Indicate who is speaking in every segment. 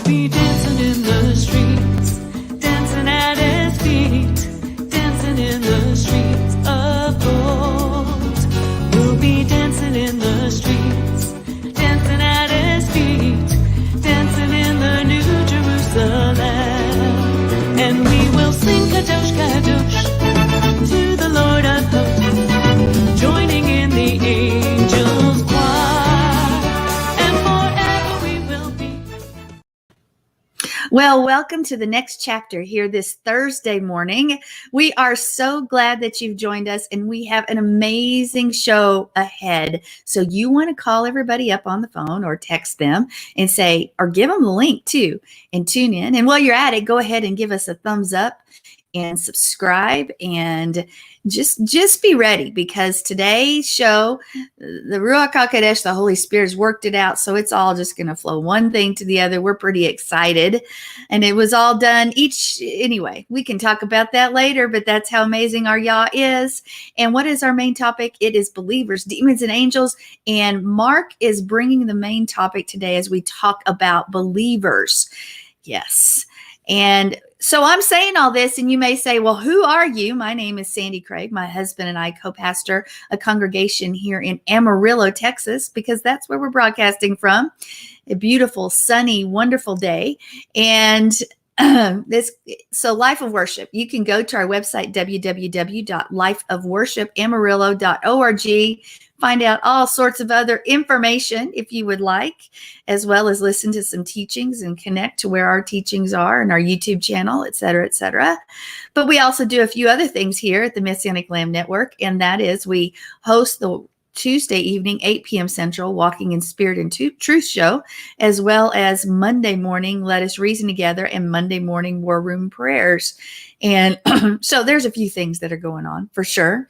Speaker 1: be dancing in the streets, dancing at his feet, dancing in the streets of gold. We'll be dancing in the streets, dancing at his feet, dancing in the New Jerusalem. And we will sing Kadosh, Kadosh to the Lord of hosts, joining in the angels' choir, and forever we will be.
Speaker 2: Well, welcome to the next chapter here this Thursday morning. We are so glad that you've joined us, and we have an amazing show ahead. So you want to call everybody up on the phone or text them and say, or give them the link too, and tune in. And while you're at it, go ahead and give us a thumbs up and subscribe, and just be ready, because today's show, the Ruach HaKodesh, the Holy Spirit's worked it out, so it's all just going to flow one thing to the other. We're pretty excited, and it was all done anyway, we can talk about that later, but that's how amazing our Yah is. And what is our main topic? It is believers, demons, and angels, and Mark is bringing the main topic today as we talk about believers. Yes. And so I'm saying all this, and you may say, well, who are you? My name is Sandi Craig. My husband and I co-pastor a congregation here in Amarillo, Texas, because that's where we're broadcasting from. A beautiful, sunny, wonderful day. And so Life of Worship, you can go to our website, www.lifeofworshipamarillo.org. Find out all sorts of other information if you would like, as well as listen to some teachings and connect to where our teachings are and our YouTube channel, et cetera, et cetera. But we also do a few other things here at the Messianic Lamb Network, and that is we host the Tuesday evening, 8 p.m. Central, Walking in Spirit and Truth show, as well as Monday morning, Let Us Reason Together, and Monday morning War Room Prayers. And so there's a few things that are going on for sure.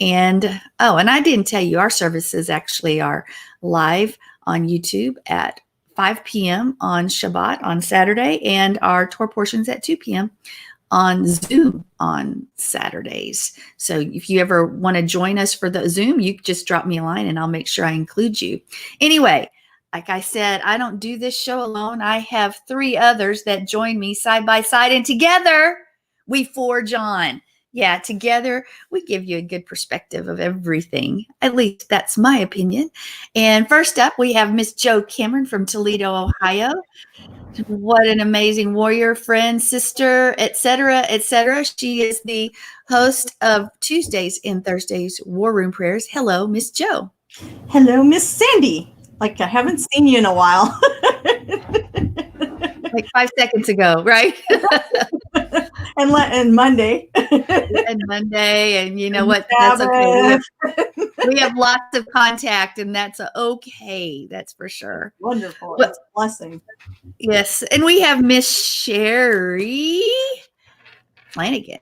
Speaker 2: And I didn't tell you, our services actually are live on YouTube at 5 p.m. on Shabbat on Saturday, and our Torah portions at 2 p.m. on Zoom on Saturdays. So if you ever want to join us for the Zoom, you just drop me a line and I'll make sure I include you. Anyway, like I said, I don't do this show alone. I have 3 others that join me side by side, and together we forge on. Yeah, together we give you a good perspective of everything. At least that's my opinion. And first up, we have Miss Jo Cameron from Toledo, Ohio. What an amazing warrior, friend, sister, et cetera, et cetera. She is the host of Tuesdays and Thursdays War Room Prayers. Hello, Miss Jo.
Speaker 3: Hello, Miss Sandi. Like I haven't seen you in a while.
Speaker 2: Like 5 seconds ago, right?
Speaker 3: and Monday.
Speaker 2: And Monday, and you know what? That's okay. We have lots of contact, and that's okay. That's for sure.
Speaker 3: Wonderful.
Speaker 2: But,
Speaker 3: it's a blessing.
Speaker 2: Yes. And we have Miss Sherry Flannigan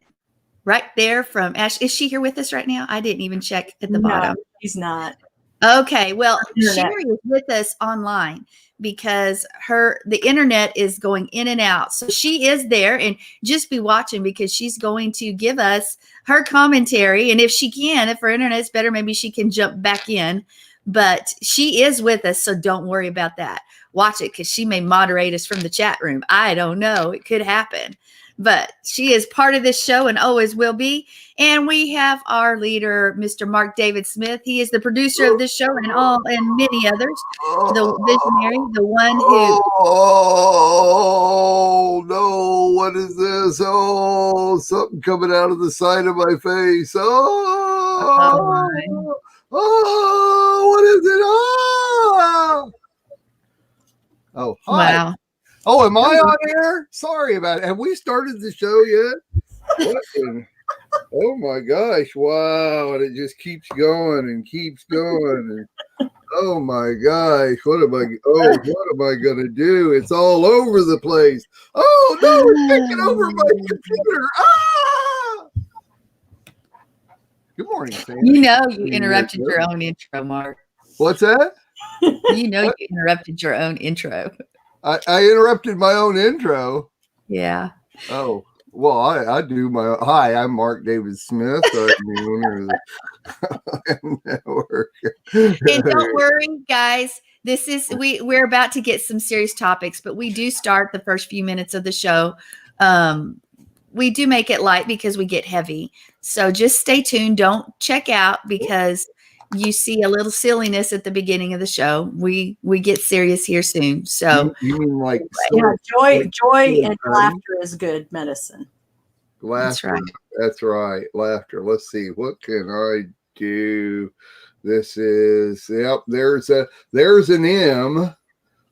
Speaker 2: right there from Ash. Is she here with us right now? I didn't even check at the bottom.
Speaker 3: She's not.
Speaker 2: Okay. Well, Sherry is with us online because the internet is going in and out. So she is there, and just be watching, because she's going to give us her commentary. And if her internet's better, maybe she can jump back in. But she is with us, so don't worry about that. Watch it, because she may moderate us from the chat room. I don't know. It could happen. But she is part of this show and always will be. And we have our leader, Mr. Mark David Smith. He is the producer of this show and many others. The visionary, the one who.
Speaker 4: Oh no! What is this? Oh, something coming out of the side of my face. What is it? Oh, hi.
Speaker 2: Wow.
Speaker 4: Oh, am I on air? Sorry about it. Have we started the show yet? Oh my gosh. Wow. And it just keeps going and keeps going. And, oh my gosh. What am I going to do? It's all over the place. Oh no, it's taking over my computer. Ah! Good morning, Sam.
Speaker 2: You know you interrupted your own intro, Mark.
Speaker 4: What's that?
Speaker 2: You know you interrupted your own intro.
Speaker 4: I interrupted my own intro.
Speaker 2: Yeah.
Speaker 4: Oh, well, I do my. Hi, I'm Mark David Smith. I'm the owner of the network.
Speaker 2: And don't worry, guys. we're about to get some serious topics, but we do start the first few minutes of the show. We do make it light because we get heavy. So just stay tuned. Don't check out because you see a little silliness at the beginning of the show. We get serious here soon. So
Speaker 4: you mean like
Speaker 3: Yeah, joy and laughter is good medicine.
Speaker 4: laughter? That's right. Laughter. Let's see. What can I do? This is there's an M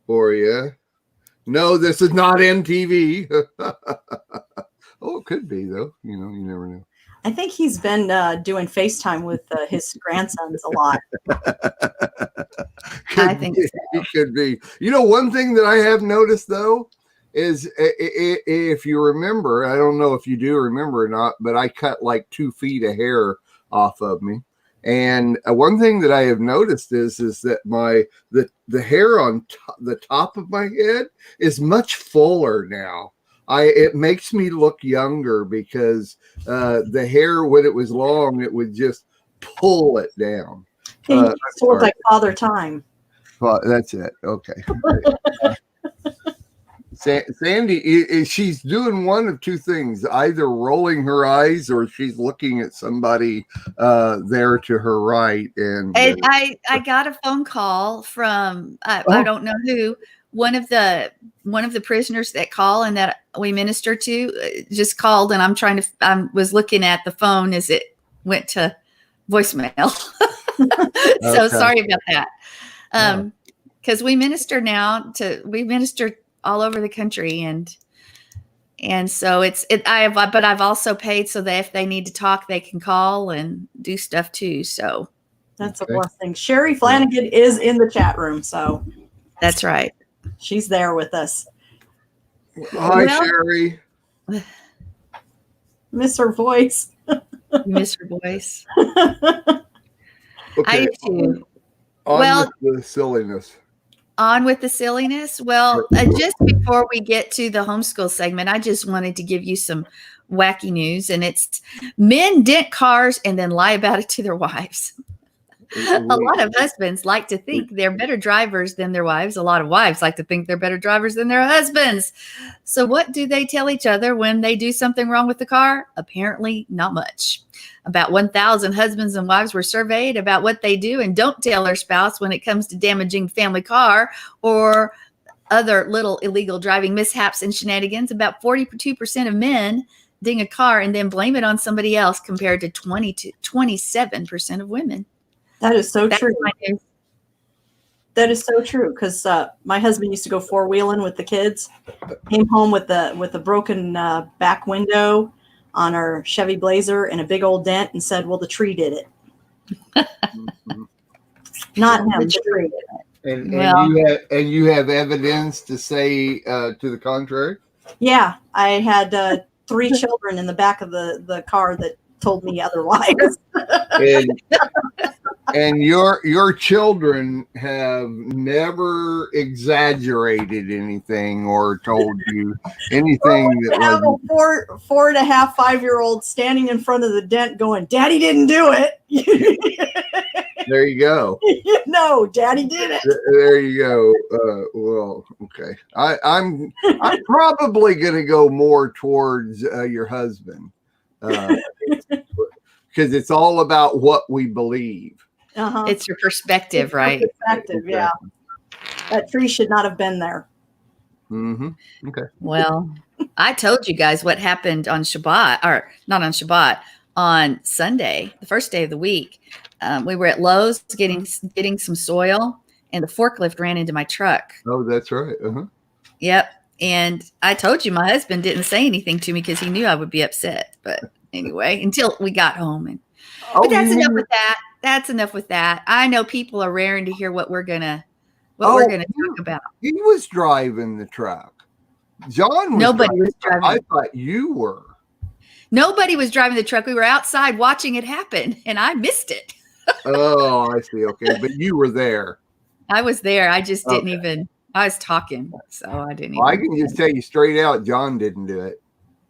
Speaker 4: for you. No, this is not MTV. Oh, it could be though. You never know.
Speaker 3: I think he's been doing FaceTime with his grandsons a lot.
Speaker 2: I think so.
Speaker 4: It could be. One thing that I have noticed though is if you remember, I don't know if you do remember or not, but I cut like 2 feet of hair off of me. And one thing that I have noticed is that the hair on the top of my head is much fuller now. It makes me look younger because the hair, when it was long, it would just pull it down.
Speaker 3: He used to look like Father Time.
Speaker 4: Well, that's it. Okay. Sandy, she's doing one of two things, either rolling her eyes or she's looking at somebody there to her right. And
Speaker 2: I got a phone call from, I don't know who, one of the prisoners that call and that we minister to just called, and I was looking at the phone as it went to voicemail. So sorry about that. Because we minister all over the country, and so but I've also paid so that if they need to talk, they can call and do stuff too. So
Speaker 3: that's a blessing. Sherry Flannigan is in the chat room, so
Speaker 2: that's right.
Speaker 3: She's there with us.
Speaker 4: Hi, Sherry.
Speaker 3: Miss her voice.
Speaker 2: Miss her voice.
Speaker 4: Okay.
Speaker 2: I do.
Speaker 4: With the silliness.
Speaker 2: On with the silliness. Well, just before we get to the homeschool segment, I just wanted to give you some wacky news, and it's men dent cars and then lie about it to their wives. A lot of husbands like to think they're better drivers than their wives. A lot of wives like to think they're better drivers than their husbands. So what do they tell each other when they do something wrong with the car? Apparently not much. About 1,000 husbands and wives were surveyed about what they do and don't tell their spouse when it comes to damaging family car or other little illegal driving mishaps and shenanigans. About 42% of men ding a car and then blame it on somebody else, compared to 27% of women.
Speaker 3: That is so true. That is so true, because my husband used to go four-wheeling with the kids. Came home with a broken back window on our Chevy Blazer and a big old dent, and said, "Well, the tree did it." Not him, the tree.
Speaker 4: And you have evidence to say to the contrary?
Speaker 3: Yeah, I had 3 children in the back of the car that told me otherwise.
Speaker 4: And your children have never exaggerated anything or told you anything that
Speaker 3: I have a 4.5, 5-year-old standing in front of the dent going, "Daddy didn't do it."
Speaker 4: There you go.
Speaker 3: No, Daddy did it.
Speaker 4: There you go. Well, okay. I'm probably going to go more towards your husband, because it's all about what we believe.
Speaker 2: It's your perspective, right?
Speaker 3: Perspective, yeah. That tree should not have been there.
Speaker 4: Mm-hmm. Okay.
Speaker 2: Well, I told you guys what happened on Shabbat, or not on Shabbat, on Sunday, the first day of the week. We were at Lowe's getting some soil, and the forklift ran into my truck.
Speaker 4: Oh, that's right.
Speaker 2: Yep. And I told you my husband didn't say anything to me because he knew I would be upset. But anyway, until we got home. But that's enough with that. That's enough with that. I know people are raring to hear what we're gonna talk about.
Speaker 4: He was driving the truck. John was
Speaker 2: Nobody was driving.
Speaker 4: I thought you were.
Speaker 2: Nobody was driving the truck. We were outside watching it happen, and I missed it.
Speaker 4: Oh, I see. Okay, but you were there.
Speaker 2: I was there. I just didn't even. I was talking, so I didn't.
Speaker 4: Well, I can just tell you straight out, John didn't do it.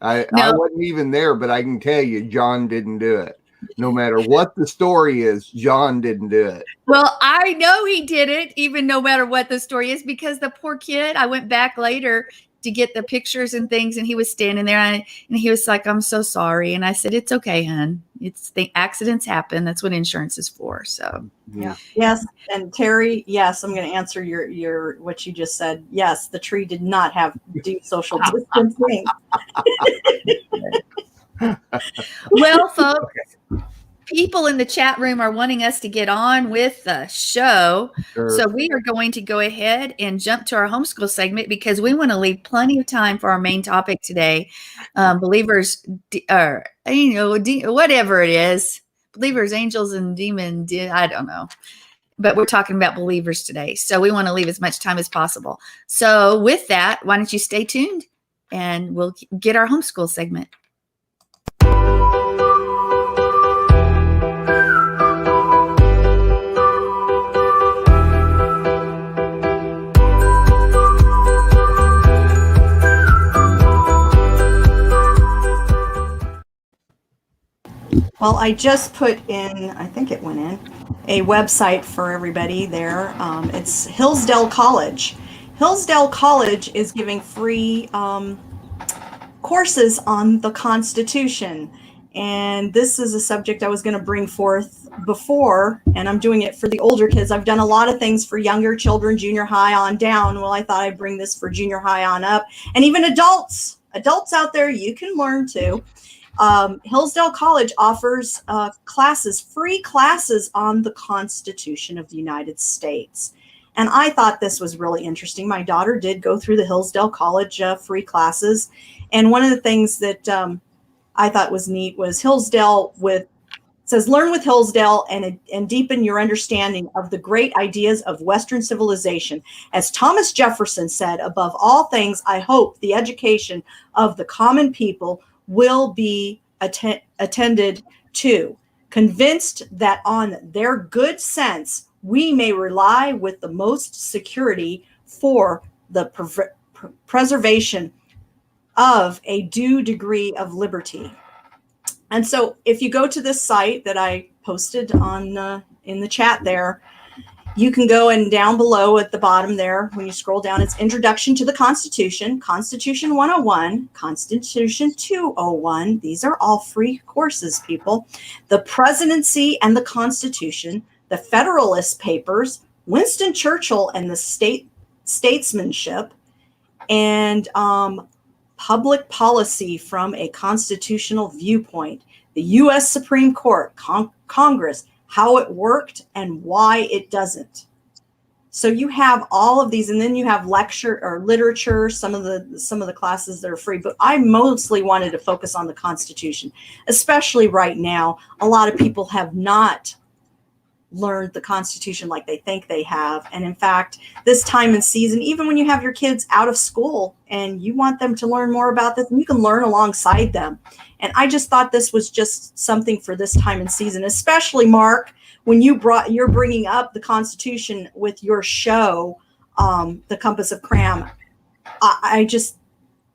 Speaker 4: I wasn't even there, but I can tell you, John didn't do it. no matter what the story is, John didn't do it.
Speaker 2: Well, I know he did it, even no matter what the story is, because the poor kid, I went back later to get the pictures and things, and he was standing there, and he was like, "I'm so sorry." And I said, "It's okay, hon. It's the accidents happen. That's what insurance is for." So,
Speaker 3: yeah. Yes. And Terry, yes, I'm going to answer your what you just said. Yes, the tree did not have deep social distancing.
Speaker 2: well, folks, people in the chat room are wanting us to get on with the show.
Speaker 4: Sure.
Speaker 2: So we are going to go ahead and jump to our homeschool segment because we want to leave plenty of time for our main topic today. Believers, whatever it is, believers, angels, and demons, I don't know. But we're talking about believers today. So we want to leave as much time as possible. So with that, why don't you stay tuned and we'll get our homeschool segment.
Speaker 3: Well, I just put in, I think it went in, a website for everybody there. It's Hillsdale College. Hillsdale College is giving free courses on the Constitution. And this is a subject I was going to bring forth before, and I'm doing it for the older kids. I've done a lot of things for younger children, junior high on down. Well, I thought I'd bring this for junior high on up. And even adults out there, you can learn too. Hillsdale College offers free classes on the Constitution of the United States. And I thought this was really interesting. My daughter did go through the Hillsdale College free classes. And one of the things that I thought was neat was Hillsdale says, learn with Hillsdale and deepen your understanding of the great ideas of Western civilization. As Thomas Jefferson said, above all things, I hope the education of the common people will be attended to, convinced that on their good sense we may rely with the most security for the preservation of a due degree of liberty. And so if you go to this site that I posted on in the chat there, you can go and down below at the bottom there, when you scroll down, it's Introduction to the Constitution, Constitution 101, Constitution 201. These are all free courses, people. The Presidency and the Constitution, the Federalist Papers, Winston Churchill and the Statesmanship, and Public Policy from a Constitutional Viewpoint, the U.S. Supreme Court, Congress, how it worked and why it doesn't. So you have all of these, and then you have lecture or literature, some of the classes that are free, but I mostly wanted to focus on the Constitution, especially right now. A lot of people have not learned the Constitution like they think they have. And in fact, this time and season, even when you have your kids out of school and you want them to learn more about this, you can learn alongside them. And I just thought this was just something for this time and season, especially Mark, when you're bringing up the Constitution with your show, The Compass of Cram. I just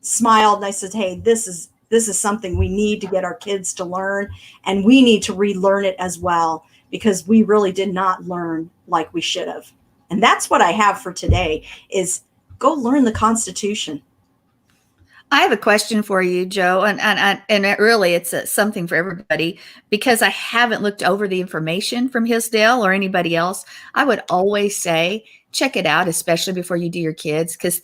Speaker 3: smiled and I said, hey, this is something we need to get our kids to learn, and we need to relearn it as well, because we really did not learn like we should have. And that's what I have for today, is go learn the Constitution.
Speaker 2: I have a question for you, Joe, and really it's something for everybody, because I haven't looked over the information from Hillsdale or anybody else. I would always say, check it out, especially before you do your kids, because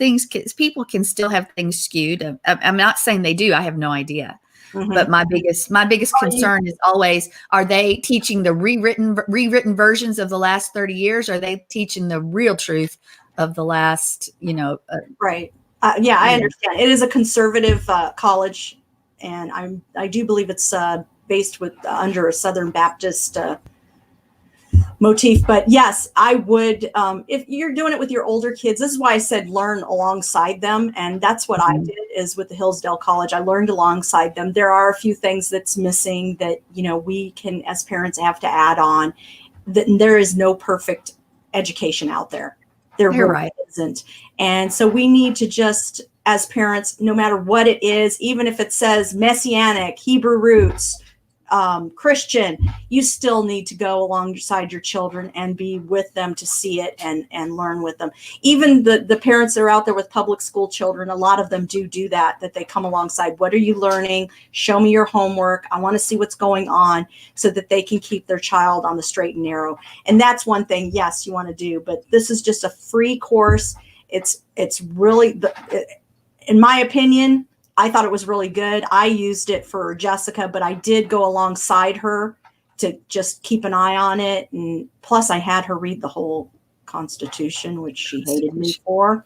Speaker 2: people can still have things skewed. I'm not saying they do. I have no idea. Mm-hmm. But my biggest concern is always, are they teaching the rewritten versions of the last 30 years? Or are they teaching the real truth of the last,
Speaker 3: right. Yeah, I understand. It is a conservative college, and I do believe it's based under a Southern Baptist motif. But yes, I would, if you're doing it with your older kids, this is why I said learn alongside them. And that's what I did, is with the Hillsdale College. I learned alongside them. There are a few things that's missing that, we can, as parents, have to add on. There is no perfect education out there. There really isn't. And so we need to just, as parents, no matter what it is, even if it says Messianic, Hebrew roots, Christian, you still need to go alongside your children and be with them to see it and learn with them. Even the parents that are out there with public school children, a lot of them do that they come alongside. What are you learning? Show me your homework. I want to see what's going on, so that they can keep their child on the straight and narrow. And that's one thing, yes, you want to do, but this is just a free course. It's really, in my opinion, I thought it was really good. I used it for Jessica, but I did go alongside her to just keep an eye on it. And plus I had her read the whole Constitution, which she hated me for.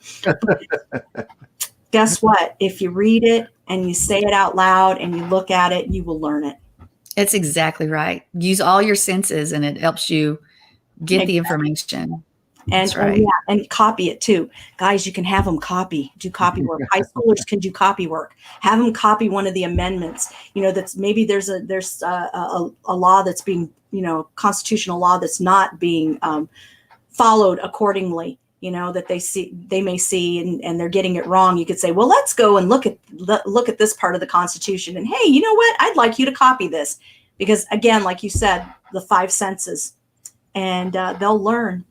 Speaker 3: Guess what? If you read it and you say it out loud and you look at it, you will learn it.
Speaker 2: It's exactly right. Use all your senses and it helps you get the information.
Speaker 3: And,
Speaker 2: right.
Speaker 3: and copy it too. Guys, you can have them do copy work. High schoolers can do copy work. Have them copy one of the amendments. That's maybe there's a law that's being, constitutional law that's not being followed accordingly, that they may see and they're getting it wrong. You could say, well, let's go and look at this part of the Constitution. And hey, you know what? I'd like you to copy this, because again, like you said, the 5 senses, and they'll learn.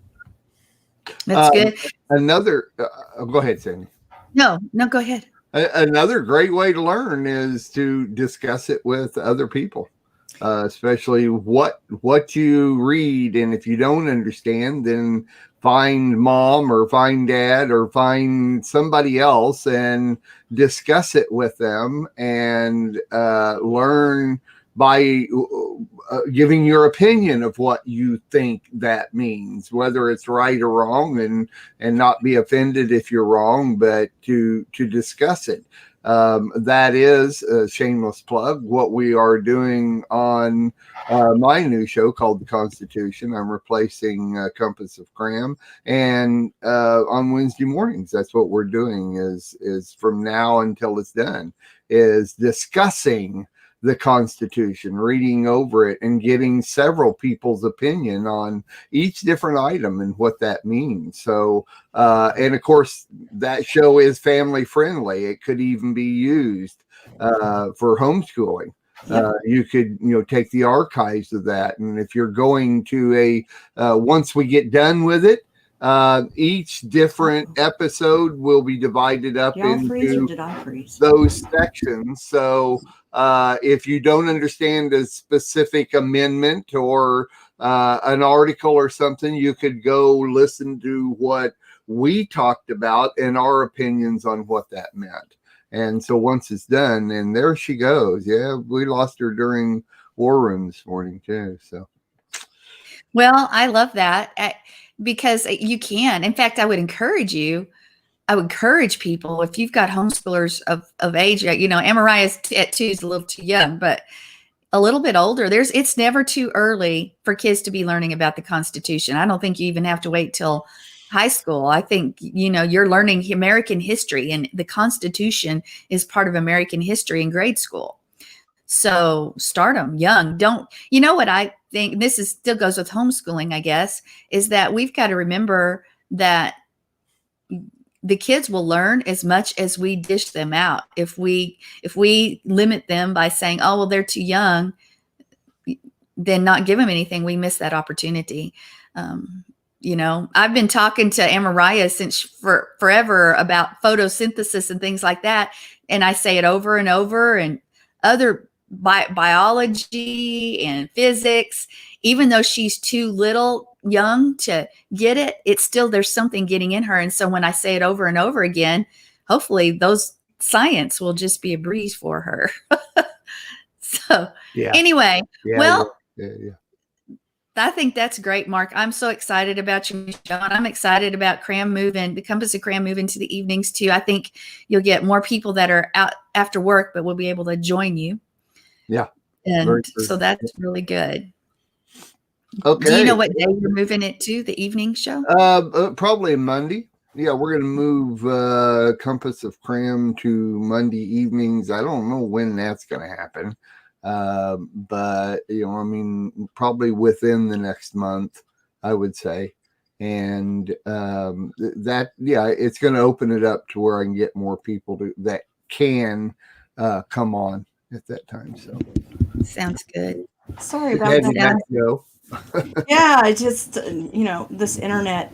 Speaker 2: That's good.
Speaker 4: Another, go ahead, Sandy.
Speaker 2: No, go ahead.
Speaker 4: Another great way to learn is to discuss it with other people, especially what you read. And if you don't understand, then find mom or find dad or find somebody else and discuss it with them, and learn by giving your opinion of what you think that means, whether it's right or wrong, and not be offended if you're wrong, but to discuss it. That is a shameless plug, what we are doing on my new show called The Constitution. I'm replacing Compass of Cram, and on Wednesday mornings, that's what we're doing is from now until it's done, is discussing the Constitution, reading over it, and getting several people's opinion on each different item and what that means. So, and of course, that show is family friendly. It could even be used for homeschooling. You could, take the archives of that. And if you're going to once we get done with it, each different episode will be divided up into those sections. So, if you don't understand a specific amendment or an article or something, you could go listen to what we talked about and our opinions on what that meant. And so once it's done, and there she goes. Yeah, we lost her during War Room this morning too. So,
Speaker 2: well, I love that because you can. In fact, I would encourage people, if you've got homeschoolers of age, Amariah's at 2 is a little too young, but a little bit older, it's never too early for kids to be learning about the Constitution. I don't think you even have to wait till high school. I think, you're learning American history, and the Constitution is part of American history in grade school. So start them young. What I think, this still goes with homeschooling, I guess, is that we've got to remember that the kids will learn as much as we dish them out. If we limit them by saying, oh, well, they're too young, then not give them anything, we miss that opportunity. I've been talking to Amariah since forever about photosynthesis and things like that. And I say it over and over, and other biology and physics, even though she's too young to get it, it's still, there's something getting in her. And so when I say it over and over again, hopefully those science will just be a breeze for her. So anyway, I think that's great, Mark. I'm so excited about you, John. I'm excited about the Compass of Cram moving to the evenings too. I think you'll get more people that are out after work, but will be able to join you.
Speaker 4: Yeah.
Speaker 2: And so that's really good.
Speaker 4: Okay.
Speaker 2: Do you know what day you're moving it to, the evening show?
Speaker 4: Probably Monday. Yeah, we're going to move Compass of Cram to Monday evenings. I don't know when that's going to happen. But, probably within the next month, I would say. And it's going to open it up to where I can get more people that can come on at that time. So
Speaker 2: Sounds good.
Speaker 3: Sorry about
Speaker 4: Heading
Speaker 3: that.
Speaker 4: back, Joe.
Speaker 3: Yeah, I just this internet.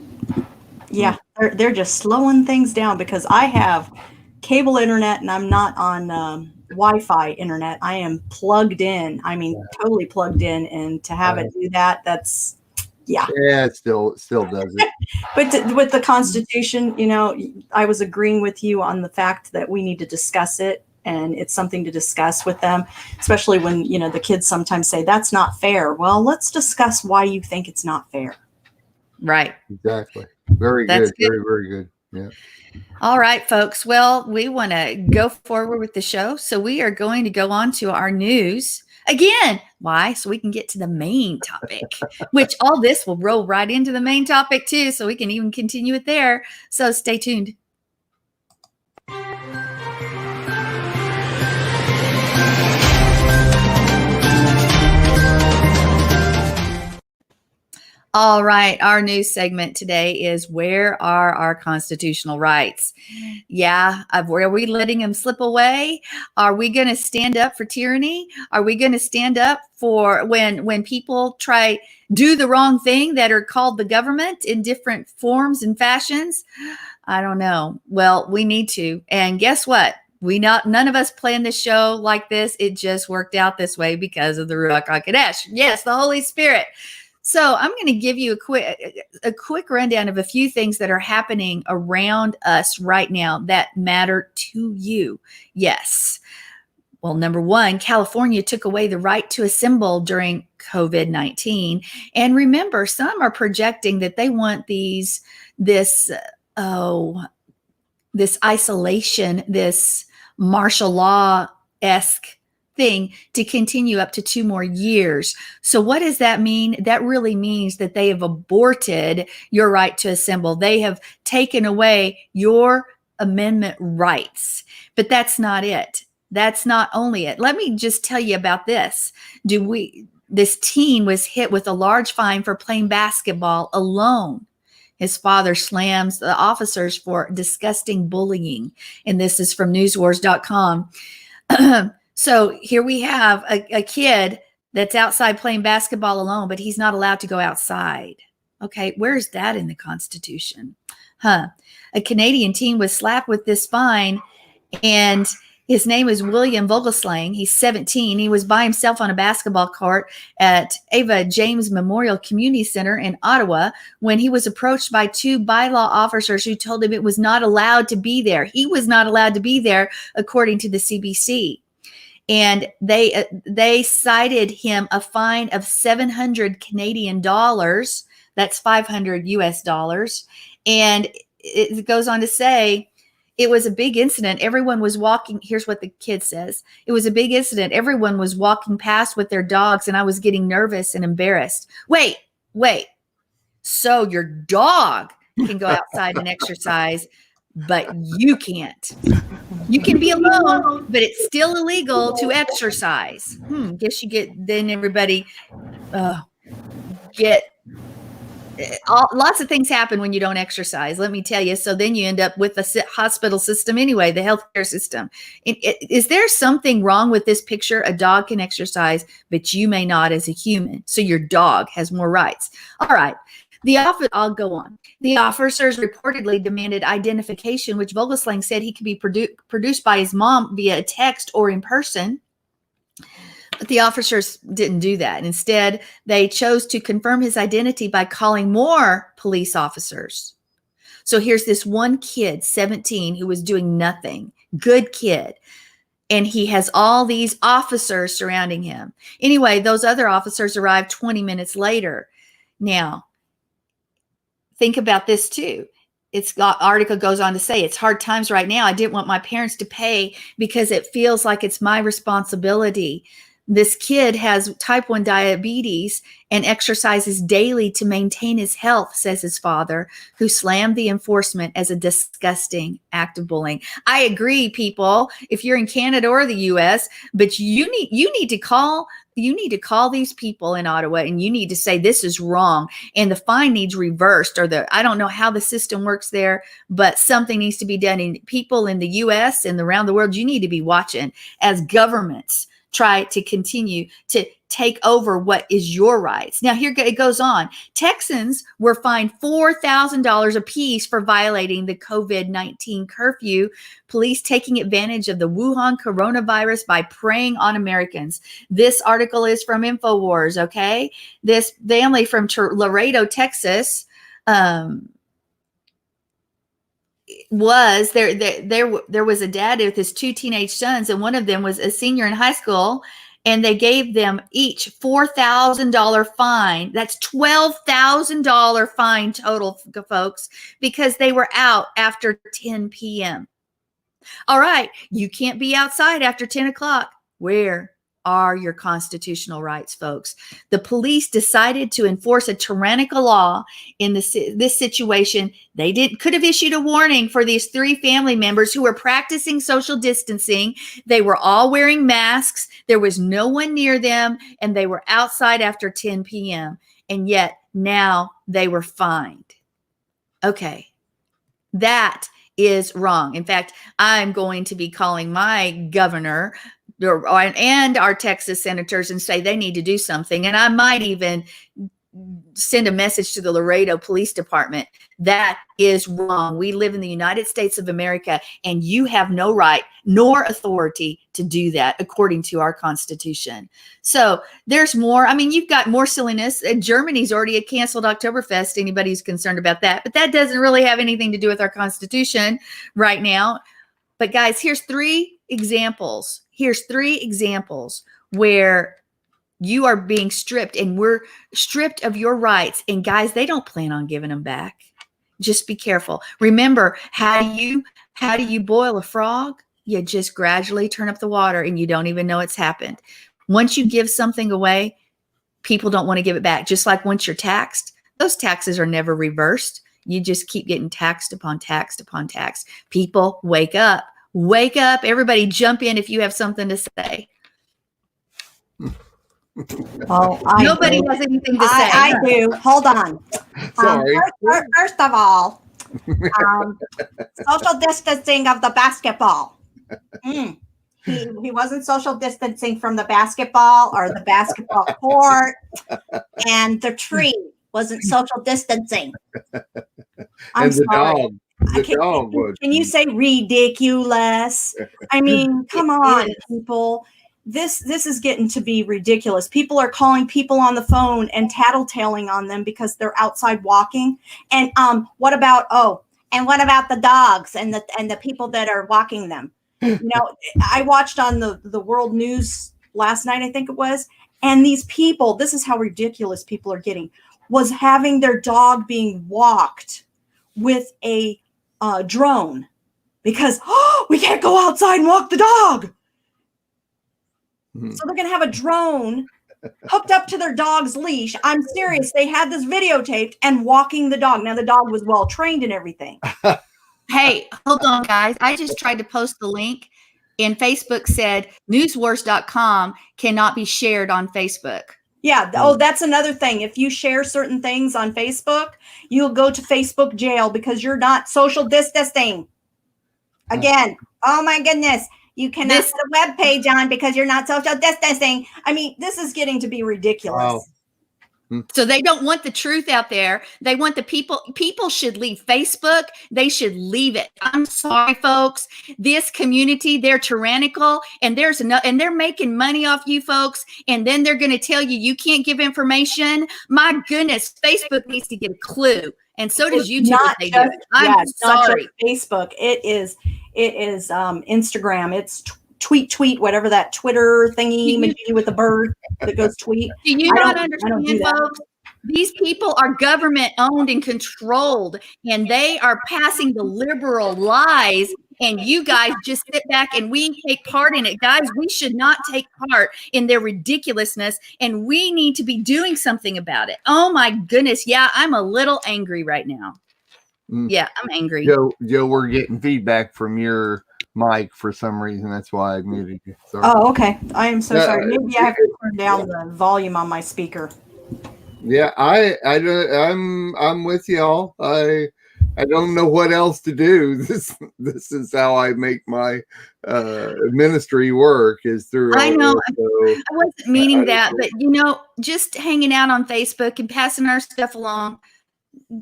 Speaker 3: Yeah, they're just slowing things down because I have cable internet and I'm not on Wi-Fi internet. I am plugged in. I mean, totally plugged in, and to have it do that, that's yeah.
Speaker 4: Yeah, it still does it.
Speaker 3: But with the Constitution, I was agreeing with you on the fact that we need to discuss it, and it's something to discuss with them, especially when, the kids sometimes say that's not fair. Well, let's discuss why you think it's not fair.
Speaker 2: Right.
Speaker 4: Exactly. Very
Speaker 2: That's
Speaker 4: good.
Speaker 2: good.
Speaker 4: Very, very good. Yeah.
Speaker 2: All right, folks. Well, we want to go forward with the show. So we are going to go on to our news again. Why? So we can get to the main topic, which all this will roll right into the main topic too. So we can even continue it there. So stay tuned. All right. Our news segment today is, where are our constitutional rights? Yeah. Are we letting them slip away? Are we going to stand up for tyranny? Are we going to stand up for when people try do the wrong thing that are called the government in different forms and fashions? I don't know. Well, we need to. And guess what? None of us planned this show like this. It just worked out this way because of the Ruach HaKodesh. Yes, the Holy Spirit. So I'm going to give you a quick rundown of a few things that are happening around us right now that matter to you. Yes. Well, number one, California took away the right to assemble during COVID-19. And remember, some are projecting that they want this isolation, this martial law-esque thing to continue up to 2 more years. So what does that mean? That really means that they have aborted your right to assemble. They have taken away your amendment rights. But that's not it. That's not only it. Let me just tell you about this. This teen was hit with a large fine for playing basketball alone. His father slams the officers for disgusting bullying. And this is from newswars.com. So here we have a kid that's outside playing basketball alone, but he's not allowed to go outside. Okay, where's that in the Constitution? A Canadian teen was slapped with this fine, and his name is William Vogelslang. He's 17. He was by himself on a basketball court at Ava James Memorial Community Center in Ottawa when he was approached by 2 bylaw officers who told him it was not allowed to be there. He was not allowed to be there, according to the CBC. And they cited him a fine of 700 Canadian dollars. That's 500 US dollars. And it goes on to say, it was a big incident. Everyone was walking. Here's what the kid says. It was a big incident. Everyone was walking past with their dogs, and I was getting nervous and embarrassed. Wait. So your dog can go outside and exercise, but you can't. You can be alone, but it's still illegal to exercise. Guess you then everybody get lots of things happen when you don't exercise, let me tell you. So then you end up with the hospital system anyway, the healthcare system. Is there something wrong with this picture? A dog can exercise, but you may not as a human. So your dog has more rights. All right. I'll go on. The officers reportedly demanded identification, which Vogelslang said he could be produced by his mom via text or in person. But the officers didn't do that. Instead, they chose to confirm his identity by calling more police officers. So here's this one kid, 17, who was doing nothing. Good kid. And he has all these officers surrounding him. Anyway, those other officers arrived 20 minutes later. Now, think about this too. Article goes on to say, it's hard times right now. I didn't want my parents to pay because it feels like it's my responsibility. This kid has type 1 diabetes and exercises daily to maintain his health, says his father, who slammed the enforcement as a disgusting act of bullying. I agree, people, if you're in Canada or the US, but you need to call these people in Ottawa, and you need to say this is wrong and the fine needs reversed, or I don't know how the system works there, but something needs to be done. And people in the US and around the world, you need to be watching as governments try to continue to take over what is your rights. Now, here it goes on. Texans were fined $4,000 apiece for violating the COVID-19 curfew, police taking advantage of the Wuhan coronavirus by preying on Americans. This article is from InfoWars, okay? This family from Laredo, Texas, was there was a dad with his 2 teenage sons, and one of them was a senior in high school, and they gave them each $4,000 fine. That's $12,000 fine total, folks, because they were out after 10 p.m. All right, you can't be outside after 10 o'clock. Where are your constitutional rights, folks? The police decided to enforce a tyrannical law in this situation. They could have issued a warning for these 3 family members who were practicing social distancing. They were all wearing masks. There was no one near them, and they were outside after 10 p.m. And yet now they were fined. Okay, that is wrong. In fact, I'm going to be calling my governor and our Texas senators and say they need to do something. And I might even send a message to the Laredo Police Department. That is wrong. We live in the United States of America, and you have no right nor authority to do that according to our Constitution. So there's more. I mean, you've got more silliness. Germany's already canceled Oktoberfest. Anybody who's concerned about that, but that doesn't really have anything to do with our Constitution right now. But guys, here's 3 examples. Here's 3 examples where you are being stripped, and we're stripped of your rights. And guys, they don't plan on giving them back. Just be careful. Remember, how do you boil a frog? You just gradually turn up the water, and you don't even know it's happened. Once you give something away, people don't want to give it back. Just like once you're taxed, those taxes are never reversed. You just keep getting taxed upon taxed upon tax. People, wake up. Wake up. Everybody jump in if you have something to say.
Speaker 3: Oh,
Speaker 2: Nobody has anything to say.
Speaker 3: I do. Hold on.
Speaker 4: Sorry.
Speaker 3: First of all, social distancing of the basketball. He wasn't social distancing from the basketball or the basketball court, and the tree wasn't social distancing. I'm
Speaker 4: And the
Speaker 3: sorry.
Speaker 4: dog. The dog would.
Speaker 3: Can you say ridiculous? I mean, come on, people. This is getting to be ridiculous. People are calling people on the phone and tattletaling on them because they're outside walking. And what about the dogs and the people that are walking them? You know, I watched on the world news last night, I think it was, and these people, this is how ridiculous people are getting, was having their dog being walked with a drone because we can't go outside and walk the dog. So they're going to have a drone hooked up to their dog's leash. I'm serious. They had this videotaped and walking the dog. Now the dog was well trained and everything.
Speaker 2: Hey, hold on, guys. I just tried to post the link, and Facebook said newswars.com cannot be shared on Facebook.
Speaker 3: Yeah. Oh, that's another thing. If you share certain things on Facebook, you'll go to Facebook jail because you're not social distancing. Again, oh my goodness. You cannot put a web page on because you're not social distancing. I mean, this is getting to be ridiculous.
Speaker 4: Wow.
Speaker 2: So they don't want the truth out there. They want the people should leave Facebook. They should leave it. I'm sorry, folks. This community, they're tyrannical, and and they're making money off you folks. And then they're going to tell you can't give information. My goodness, Facebook needs to get a clue. And so does YouTube. I'm sorry.
Speaker 3: Not just Facebook. It is Instagram. It's tweet, whatever that Twitter thingy with the bird that goes tweet.
Speaker 2: Do you not understand, folks? These people are government owned and controlled, and they are passing the liberal lies. And you guys just sit back and we take part in it. Guys, we should not take part in their ridiculousness, and we need to be doing something about it. Oh my goodness. Yeah, I'm a little angry right now. Yeah, I'm angry.
Speaker 5: Joe, we're getting feedback from your mic for some reason. That's why I muted you. Sorry.
Speaker 3: Oh, okay. I am so sorry. Maybe I have to turn down the volume on my speaker.
Speaker 4: Yeah, I'm with y'all.
Speaker 5: I don't know what else to do. This is how I make my ministry work, is through
Speaker 2: I
Speaker 5: all
Speaker 2: know.
Speaker 5: this. So
Speaker 2: I wasn't meaning that, but just hanging out on Facebook and passing our stuff along,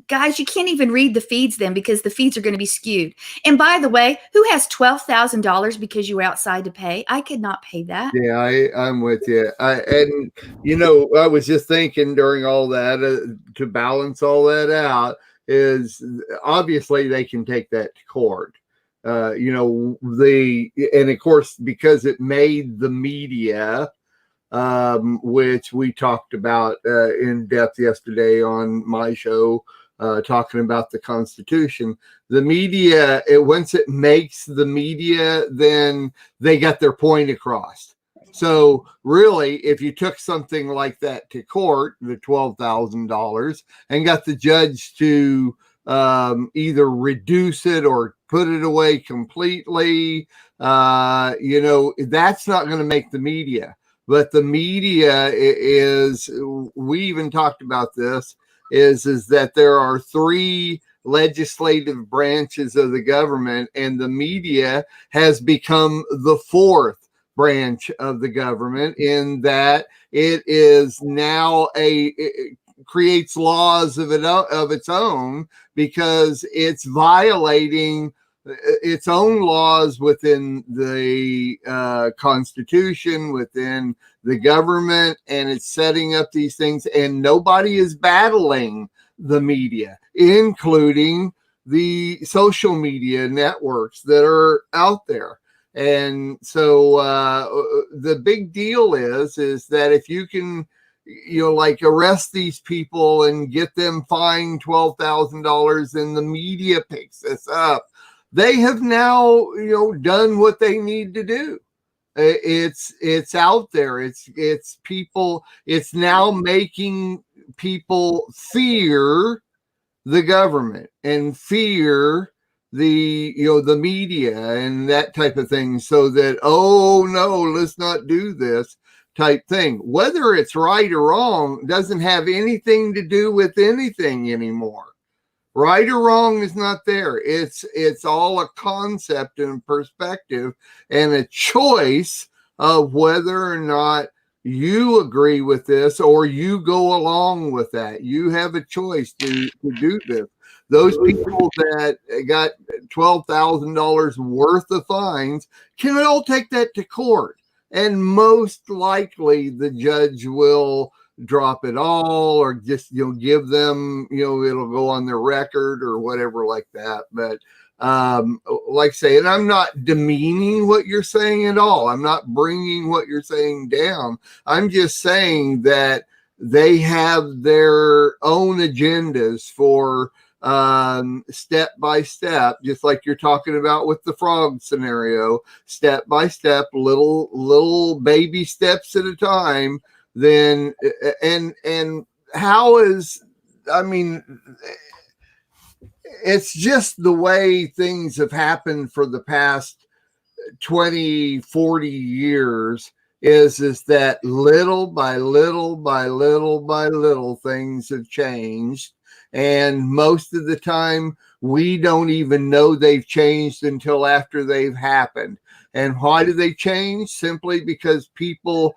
Speaker 2: guys, you can't even read the feeds then because the feeds are going to be skewed. And by the way, who has $12,000 because you were outside to pay? I could not pay that.
Speaker 5: yeah, I'm with you. And I was just thinking during all that, to balance all that out, is obviously they can take that to court. And of course, because it made the media, which we talked about in depth yesterday on my show, talking about the Constitution. The media, once it makes the media, then they got their point across. So really, if you took something like that to court, the $12,000, and got the judge to either reduce it or put it away completely, that's not going to make the media. But the media is, we even talked about this, is that there are 3 legislative branches of the government, and the media has become the 4th branch of the government, in that it is now it creates laws of its own, because it's violating its own laws within the Constitution, within the government, and it's setting up these things, and nobody is battling the media, including the social media networks that are out there. And so the big deal is that if you can, arrest these people and get them fined $12,000, and the media picks this up, they have now, done what they need to do. It's out there. It's people. It's now making people fear the government and fear the media and that type of thing, so that, oh no, let's not do this type thing. Whether it's right or wrong doesn't have anything to do with anything anymore. Right or wrong is not there. It's all a concept and perspective, and a choice of whether or not you agree with this or you go along with that. You have a choice to do this. Those people that got $12,000 worth of fines can all take that to court, and most likely the judge will drop it all, or just give them, it'll go on their record or whatever like that. But like I say, and I'm not demeaning what you're saying at all. I'm not bringing what you're saying down. I'm just saying that they have their own agendas for step by step, just like you're talking about with the frog scenario, step by step, little baby steps at a time. Then and how is, it's just the way things have happened for the past 20, 40 years, is that little by little by little by little things have changed, and most of the time we don't even know they've changed until after they've happened. And why do they change? Simply because people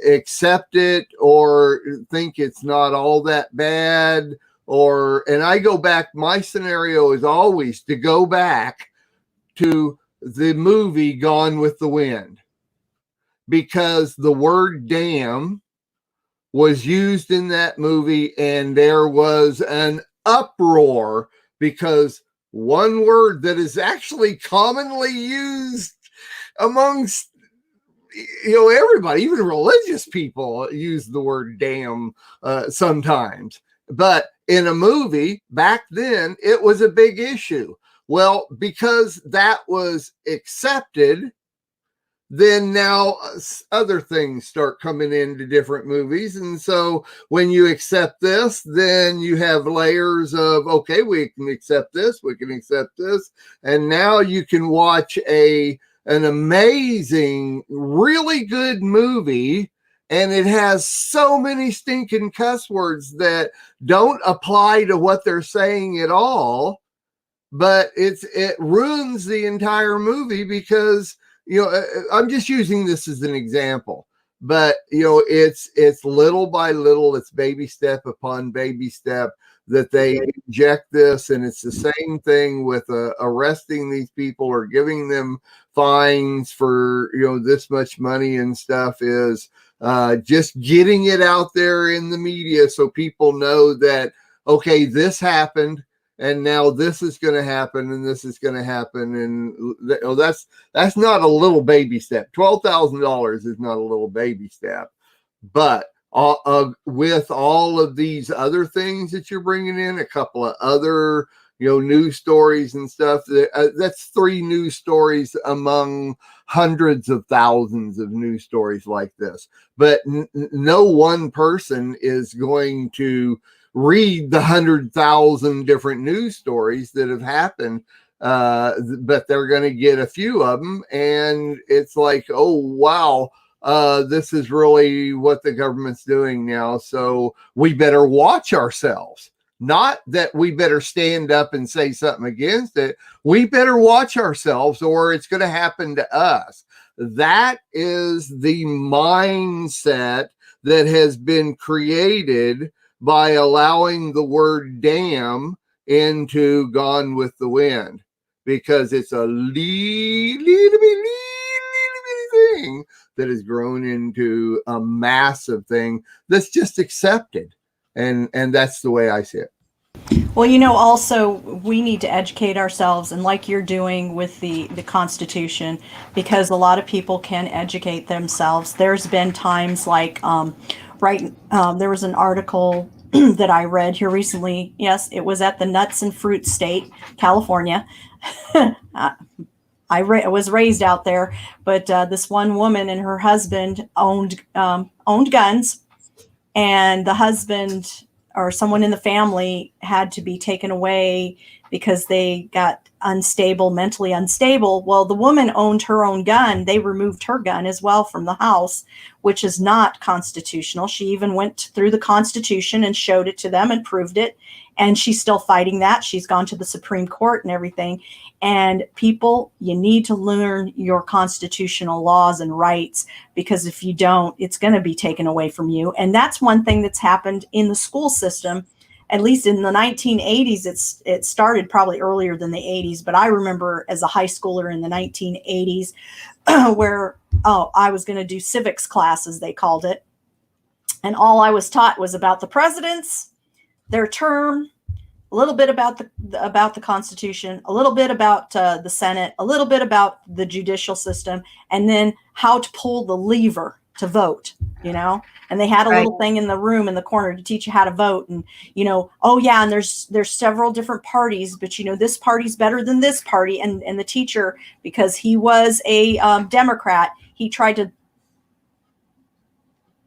Speaker 5: accept it or think it's not all that bad. And I go back, my scenario is always to go back to the movie Gone with the Wind, because the word damn was used in that movie, and there was an uproar because one word that is actually commonly used amongst everybody, even religious people, use the word damn sometimes. But in a movie back then, it was a big issue. Well, because that was accepted, then now other things start coming into different movies. And so when you accept this, then you have layers of, okay, we can accept this, we can accept this. And now you can watch an amazing, really good movie, and it has so many stinking cuss words that don't apply to what they're saying at all. but it ruins the entire movie because, you know, I'm just using this as an example, but you know, it's little by little, it's baby step upon baby step that they inject this. And it's the same thing with arresting these people or giving them fines for, you know, this much money and stuff, is just getting it out there in the media so people know that, okay, this happened, and now this is going to happen, and this is going to happen. And that's not a little baby step. $12,000 is not a little baby step, but with all of these other things that you're bringing in, a couple of other, you know, news stories and stuff, that's 3 news stories among hundreds of thousands of news stories like this. But no one person is going to read the 100,000 different news stories that have happened, but they're going to get a few of them, and it's like, oh wow, this is really what the government's doing now, so we better watch ourselves. Not that we better stand up and say something against it. We better watch ourselves, or it's going to happen to us. That is the mindset that has been created by allowing the word damn into Gone with the Wind, because it's a little bitty thing that has grown into a massive thing that's just accepted. And that's the way I see it.
Speaker 3: Well, you know, also we need to educate ourselves, and like you're doing with the Constitution, because a lot of people can educate themselves. There's been times like, there was an article that I read here recently. Yes, it was at the Nuts and Fruit State, California. I was raised out there, but this one woman and her husband owned guns, and the husband or someone in the family had to be taken away because they got mentally unstable. Well, the woman owned her own gun. They removed her gun as well from the house, which is not constitutional. She even went through the Constitution and showed it to them and proved it. And she's still fighting that. She's gone to the Supreme Court and everything. And people, you need to learn your constitutional laws and rights, because if you don't, it's going to be taken away from you. And that's one thing that's happened in the school system. At least in the 1980s, it started probably earlier than the 80s, but I remember as a high schooler in the 1980s where I was going to do civics class, as they called it. And all I was taught was about the presidents, their term, a little bit about the Constitution, a little bit about the Senate, a little bit about the judicial system, and then how to pull the lever to vote, you know. And they had a little thing in the room in the corner to teach you how to vote. And, you know, oh yeah, and there's several different parties, but you know, this party's better than this party. And the teacher, because he was a Democrat, he tried to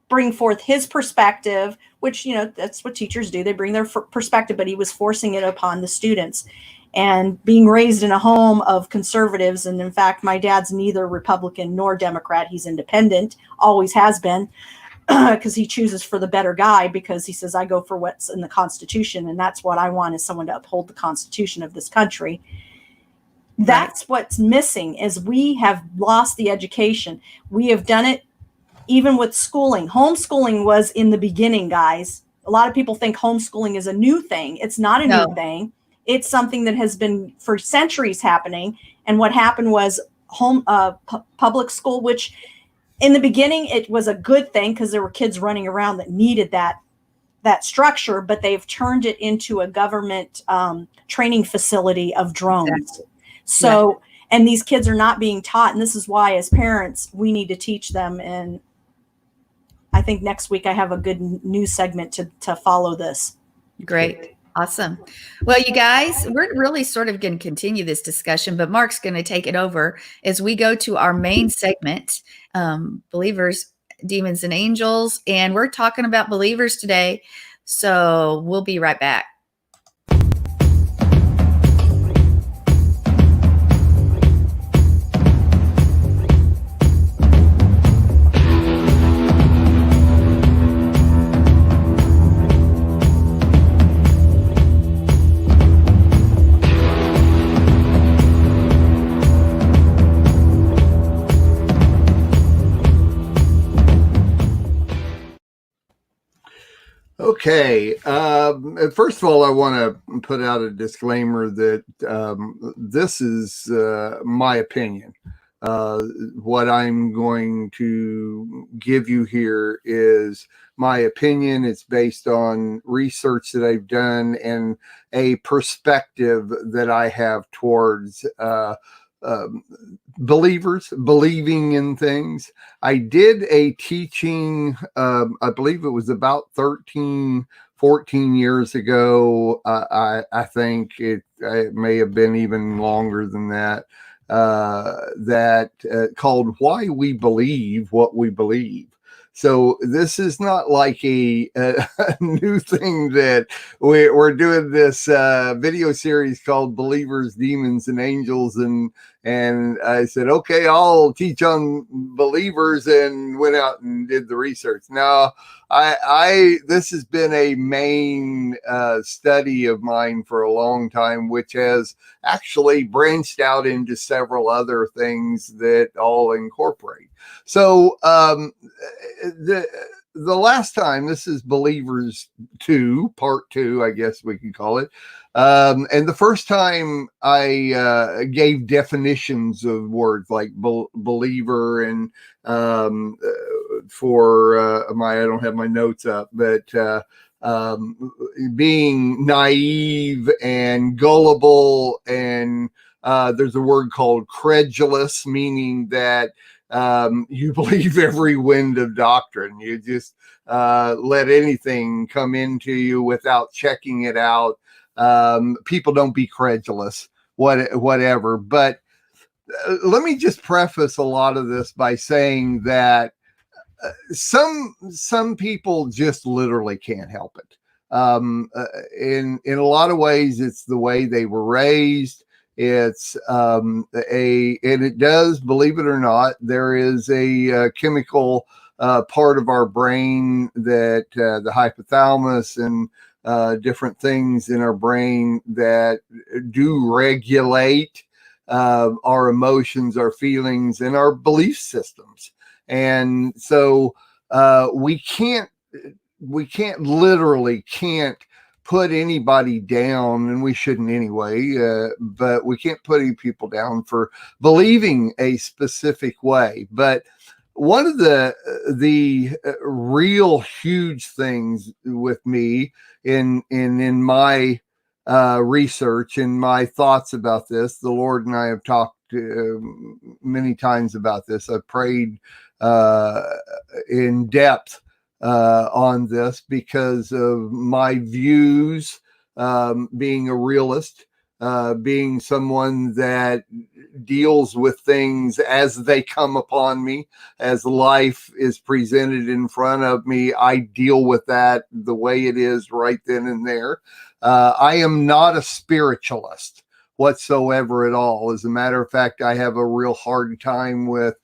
Speaker 3: bring forth his perspective, which, you know, that's what teachers do. They bring their perspective, but he was forcing it upon the students. And being raised in a home of conservatives, and in fact, my dad's neither Republican nor Democrat. He's independent, always has been, because he chooses for the better guy, because he says, I go for what's in the Constitution, and that's what I want, is someone to uphold the Constitution of this country. That's what's missing, is we have lost the education. We have done it even with schooling. Homeschooling was in the beginning, guys. A lot of people think homeschooling is a new thing. It's not a new thing. It's something that has been for centuries happening. And what happened was public school, which in the beginning, it was a good thing because there were kids running around that needed that structure, but they've turned it into a government training facility of drones. Exactly. So, and these kids are not being taught. And this is why, as parents, we need to teach them. And I think next week I have a good news segment to follow this.
Speaker 2: Great. Awesome. Well, you guys, we're really sort of going to continue this discussion, but Mark's going to take it over as we go to our main segment, Believers, Demons, and Angels. And we're talking about believers today. So we'll be right back.
Speaker 5: Okay. First of all, I want to put out a disclaimer that this is my opinion. What I'm going to give you here is my opinion. It's based on research that I've done and a perspective that I have towards believers believing in things. I did a teaching, I believe it was about 13, 14 years ago. I think it may have been even longer than that, called Why We Believe What We Believe. So this is not like a new thing that we're doing this video series called Believers, Demons, and Angels. And I said, okay, I'll teach on believers, and went out and did the research. Now, this has been a main study of mine for a long time, which has actually branched out into several other things that all incorporate. So the last time, this is Believers 2, part 2, I guess we could call it. And the first time I gave definitions of words like believer and for I don't have my notes up, but being naive and gullible, and there's a word called credulous, meaning that you believe every wind of doctrine. You just let anything come into you without checking it out. People don't be credulous, whatever. But let me just preface a lot of this by saying that some people just literally can't help it. In a lot of ways, it's the way they were raised. It's and it does, believe it or not, there is a chemical part of our brain that the hypothalamus and different things in our brain that do regulate our emotions, our feelings, and our belief systems. And so we literally can't put anybody down, and we shouldn't anyway, but we can't put any people down for believing a specific way. But one of the real huge things with me in my research and my thoughts about this, the Lord and I have talked many times about this. I've prayed in depth on this because of my views, being a realist, being someone that deals with things as they come upon me, as life is presented in front of me. I deal with that the way it is right then and there. I am not a spiritualist whatsoever at all. As a matter of fact, I have a real hard time with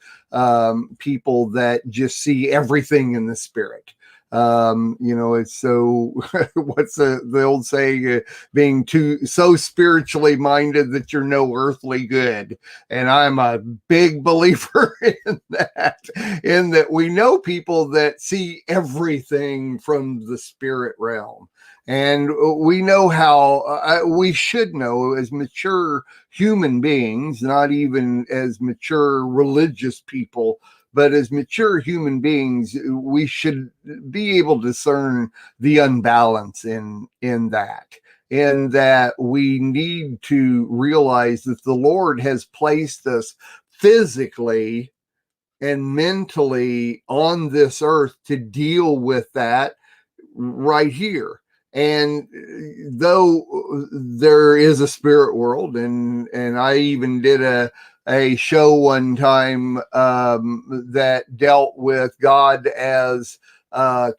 Speaker 5: people that just see everything in the spirit. It's so what's the old saying, being so spiritually minded that you're no earthly good. And I'm a big believer in that we know people that see everything from the spirit realm. And we know how we should know as mature human beings, not even as mature religious people, but as mature human beings, we should be able to discern the unbalance in that we need to realize that the Lord has placed us physically and mentally on this earth to deal with that right here. And though there is a spirit world, and I even did a show one time that dealt with God as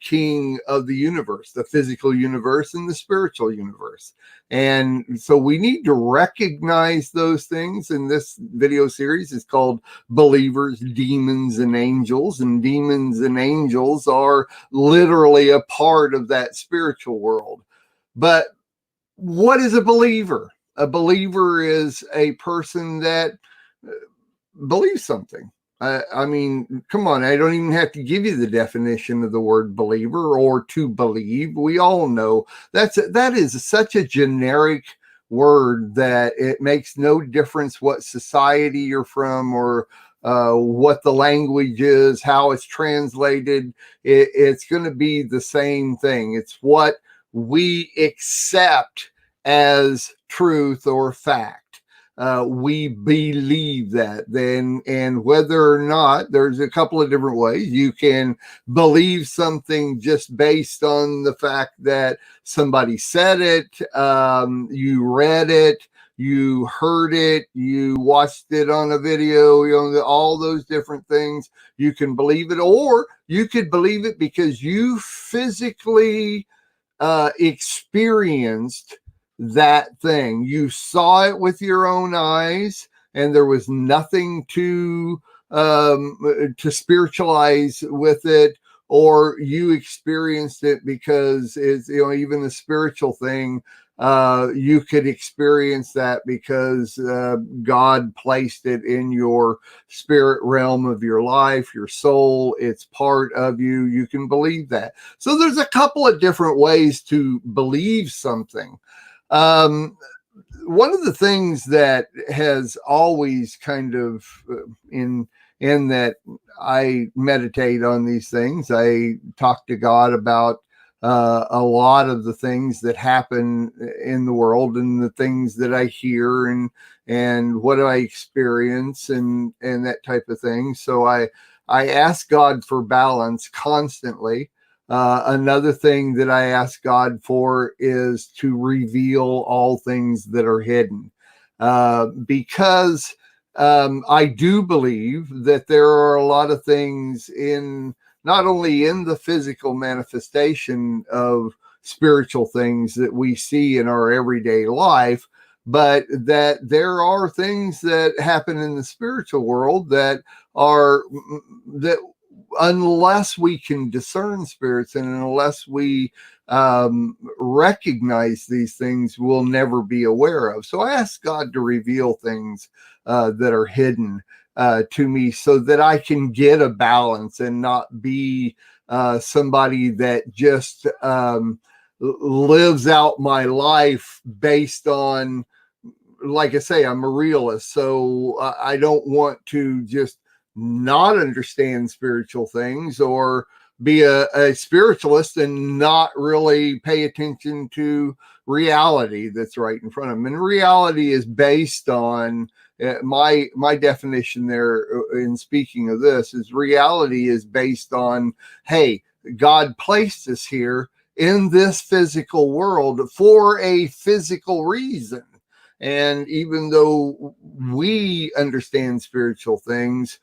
Speaker 5: king of the universe, the physical universe and the spiritual universe. And so we need to recognize those things. And this video series is called Believers, Demons, and Angels. And demons and angels are literally a part of that spiritual world. But what is a believer? A believer is a person that believes something. I mean, come on, I don't even have to give you the definition of the word believer or to believe. We all know that is such a generic word that it makes no difference what society you're from or what the language is, how it's translated. It's going to be the same thing. It's what we accept as truth or fact. We believe that then, and whether or not, there's a couple of different ways you can believe something just based on the fact that somebody said it, you read it, you heard it, you watched it on a video, all those different things. You can believe it, or you could believe it because you physically experienced that thing. You saw it with your own eyes, and there was nothing to spiritualize with it, or you experienced it because it's, even the spiritual thing, you could experience that because God placed it in your spirit realm of your life, your soul. It's part of you. You can believe that. So there's a couple of different ways to believe something. One of the things that has always kind of in that I meditate on these things, I talk to God about a lot of the things that happen in the world and the things that I hear and what I experience and that type of thing. So I ask God for balance constantly. Another thing that I ask God for is to reveal all things that are hidden, because I do believe that there are a lot of things in not only in the physical manifestation of spiritual things that we see in our everyday life, but that there are things that happen in the spiritual world that unless we can discern spirits and unless we recognize these things, we'll never be aware of. So I ask God to reveal things that are hidden to me so that I can get a balance and not be somebody that just lives out my life based on, like I say, I'm a realist. So I don't want to just not understand spiritual things or be a spiritualist and not really pay attention to reality that's right in front of them. And reality is based on my definition there in speaking of this is reality is based on, hey, God placed us here in this physical world for a physical reason. And even though we understand spiritual things,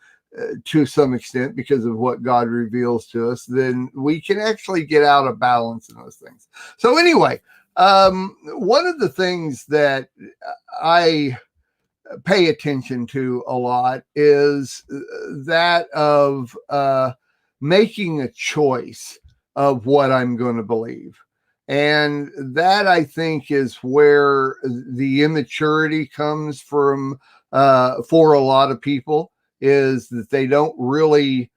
Speaker 5: to some extent because of what God reveals to us, then we can actually get out of balance in those things. So anyway, one of the things that I pay attention to a lot is that of making a choice of what I'm going to believe. And that, I think, is where the immaturity comes from for a lot of people, is that they don't really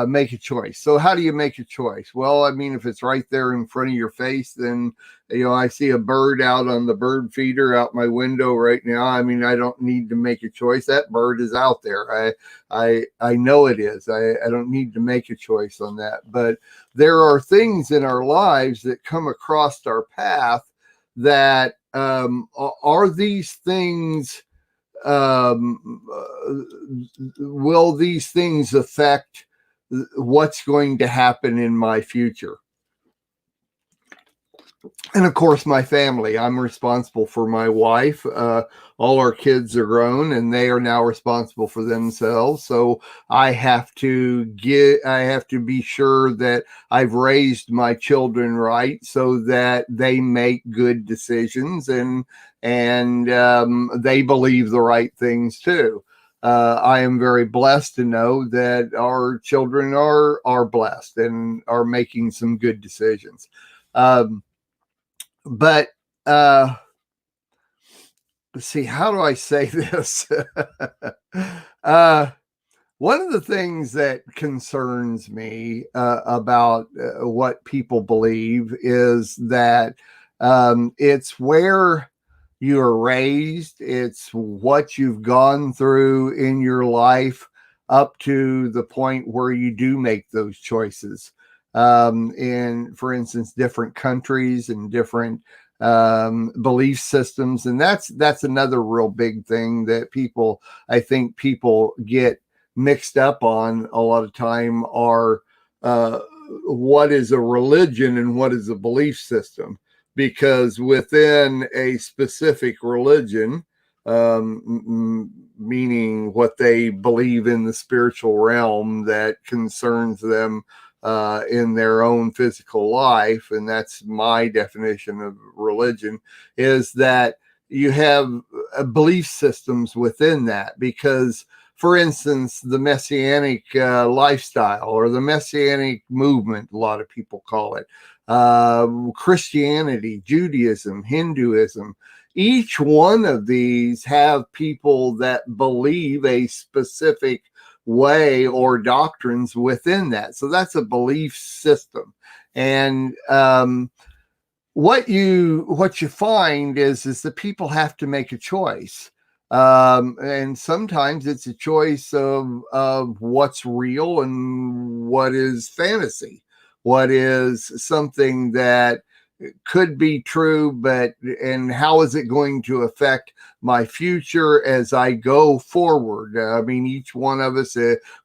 Speaker 5: make a choice. So how do you make a choice? Well, I mean, if it's right there in front of your face, then, I see a bird out on the bird feeder out my window right now. I mean, I don't need to make a choice. That bird is out there. I know it is. I don't need to make a choice on that. But there are things in our lives that come across our path that are these things, will these things affect what's going to happen in my future? And of course, my family. I'm responsible for my wife. All our kids are grown and they are now responsible for themselves. So I have to be sure that I've raised my children right so that they make good decisions and they believe the right things too. I am very blessed to know that our children are blessed and are making some good decisions. But let's see, how do I say this? One of the things that concerns me about what people believe is that it's where you are raised, it's what you've gone through in your life up to the point where you do make those choices. In, for instance, different countries and different belief systems, and that's another real big thing that I think people get mixed up on a lot of time are what is a religion and what is a belief system, because within a specific religion, meaning what they believe in the spiritual realm that concerns them in their own physical life, and that's my definition of religion, is that you have belief systems within that. Because, for instance, the Messianic lifestyle, or the Messianic movement, a lot of people call it, Christianity, Judaism, Hinduism, each one of these have people that believe a specific way or doctrines within that. So that's a belief system. And what you find is that people have to make a choice. And sometimes it's a choice of what's real and what is fantasy, what is something that could be true, and how is it going to affect my future as I go forward? I mean, each one of us,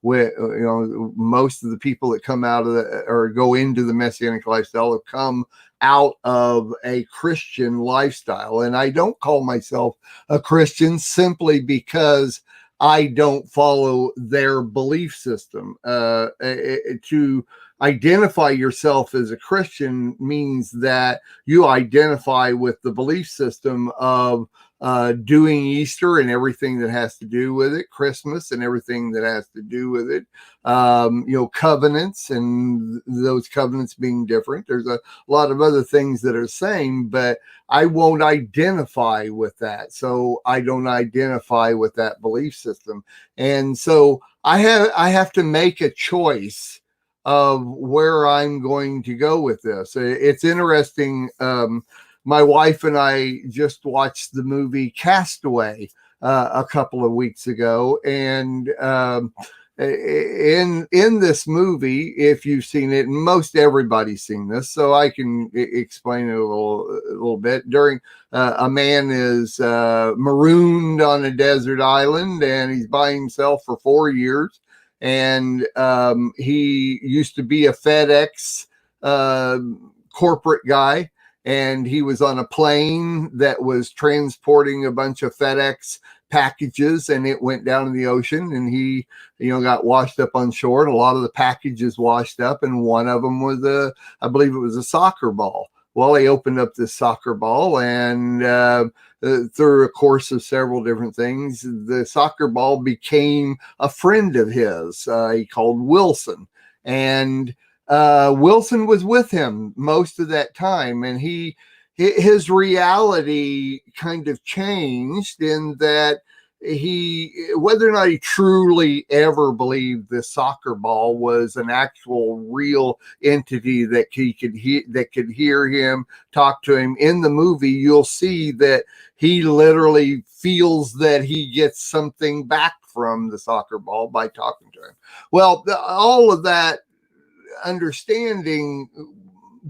Speaker 5: most of the people that come out of or go into the Messianic lifestyle have come out of a Christian lifestyle. And I don't call myself a Christian simply because I don't follow their belief system. To identify yourself as a Christian means that you identify with the belief system of doing Easter and everything that has to do with it, Christmas and everything that has to do with it, covenants, and those covenants being different. There's a lot of other things that are the same, but I won't identify with that. So I don't identify with that belief system. And so I have to make a choice of where I'm going to go with this. It's interesting. My wife and I just watched the movie Castaway a couple of weeks ago, and in this movie, if you've seen it, and most everybody's seen this, so I can explain it a little bit. During a man is marooned on a desert island, and he's by himself for 4 years. And he used to be a FedEx corporate guy, and he was on a plane that was transporting a bunch of FedEx packages, and it went down in the ocean, and he got washed up on shore, and a lot of the packages washed up, and one of them was I believe it was a soccer ball. Well, he opened up this soccer ball, and through a course of several different things, the soccer ball became a friend of his. He called Wilson, and Wilson was with him most of that time, and his reality kind of changed in that whether or not he truly ever believed the soccer ball was an actual real entity that could hear him, talk to him. In the movie, you'll see that he literally feels that he gets something back from the soccer ball by talking to him. Well, all of that understanding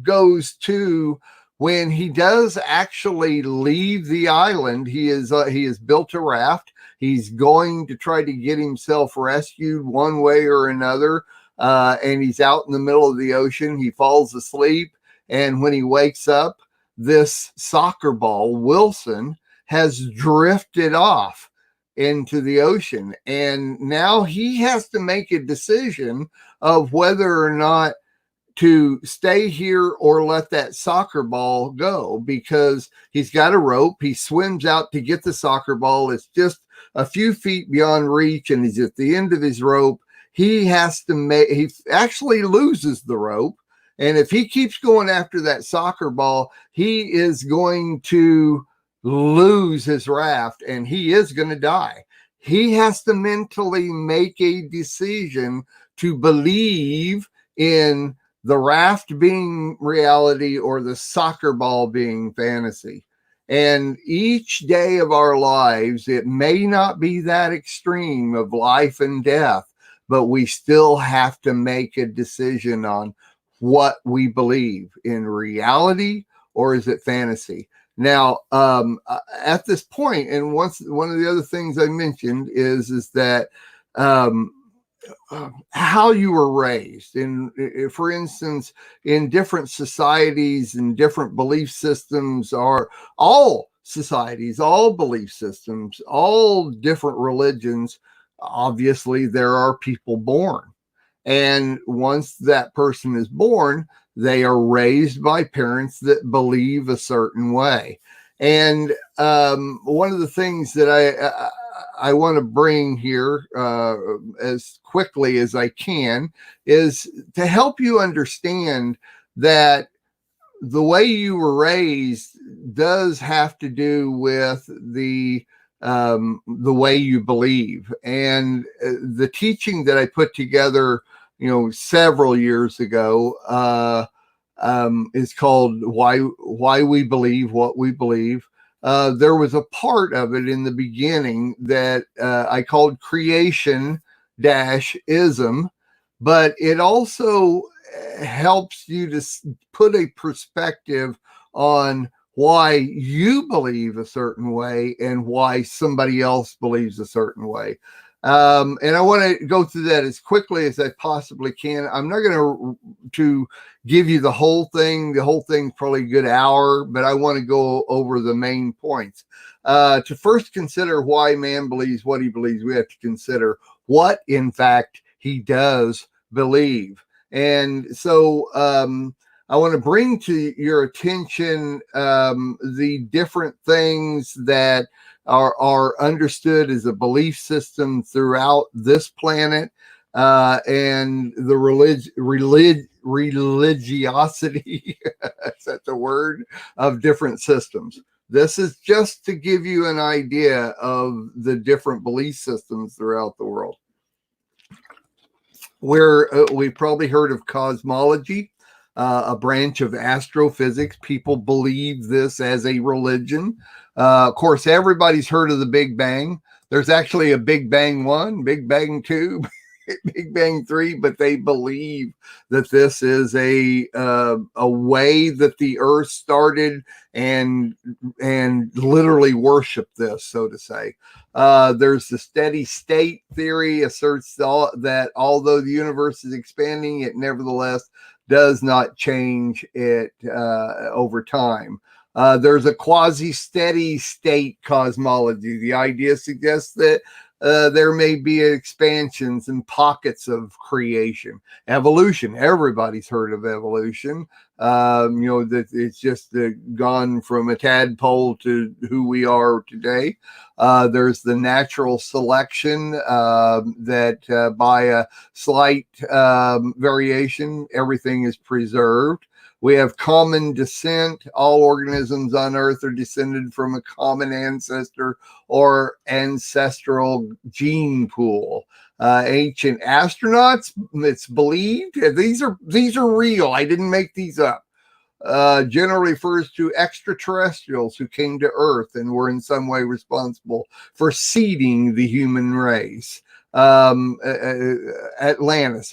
Speaker 5: goes to when he does actually leave the island. He has built a raft. He's going to try to get himself rescued one way or another, and he's out in the middle of the ocean. He falls asleep, and when he wakes up, this soccer ball, Wilson, has drifted off into the ocean, and now he has to make a decision of whether or not to stay here or let that soccer ball go, because he's got a rope. He swims out to get the soccer ball. It's just a few feet beyond reach, and he's at the end of his rope. He actually loses the rope. And if he keeps going after that soccer ball, he is going to lose his raft, and he is going to die. he has to mentally make a decision to believe in the raft being reality or the soccer ball being fantasy. And each day of our lives, it may not be that extreme of life and death, but we still have to make a decision on what we believe in reality, or is it fantasy? Now, at this point, and one of the other things I mentioned is that how you were raised. For instance, in different societies and different belief systems, are all societies, all belief systems, all different religions. Obviously, there are people born. And once that person is born, they are raised by parents that believe a certain way. And one of the things that I want to bring here as quickly as I can is to help you understand that the way you were raised does have to do with the way you believe. And the teaching that I put together, several years ago, is called Why We Believe What We Believe. There was a part of it in the beginning that I called creation-ism, but it also helps you to put a perspective on why you believe a certain way and why somebody else believes a certain way. And I want to go through that as quickly as I possibly can. I'm not going to give you the whole thing. The whole thing's probably a good hour, but I want to go over the main points. To first consider why man believes what he believes, we have to consider what, in fact, he does believe. And so I want to bring to your attention the different things that are understood as a belief system throughout this planet, and the religiosity, is that the word, of different systems. This is just to give you an idea of the different belief systems throughout the world. We've probably heard of cosmology, a branch of astrophysics. People believe this as a religion. Of course, everybody's heard of the Big Bang. There's actually a Big Bang 1, Big Bang 2, Big Bang 3, but they believe that this is a way that the Earth started and literally worship this, so to say. There's the steady state theory, asserts that although the universe is expanding, it nevertheless does not change it over time. There's a quasi-steady state cosmology. The idea suggests that there may be expansions and pockets of creation. Evolution, everybody's heard of evolution. That it's just gone from a tadpole to who we are today. There's the natural selection that by a slight variation, everything is preserved. We have common descent. All organisms on Earth are descended from a common ancestor or ancestral gene pool. Ancient astronauts, it's believed, these are real. I didn't make these up. Generally refers to extraterrestrials who came to Earth and were in some way responsible for seeding the human race. Atlantis,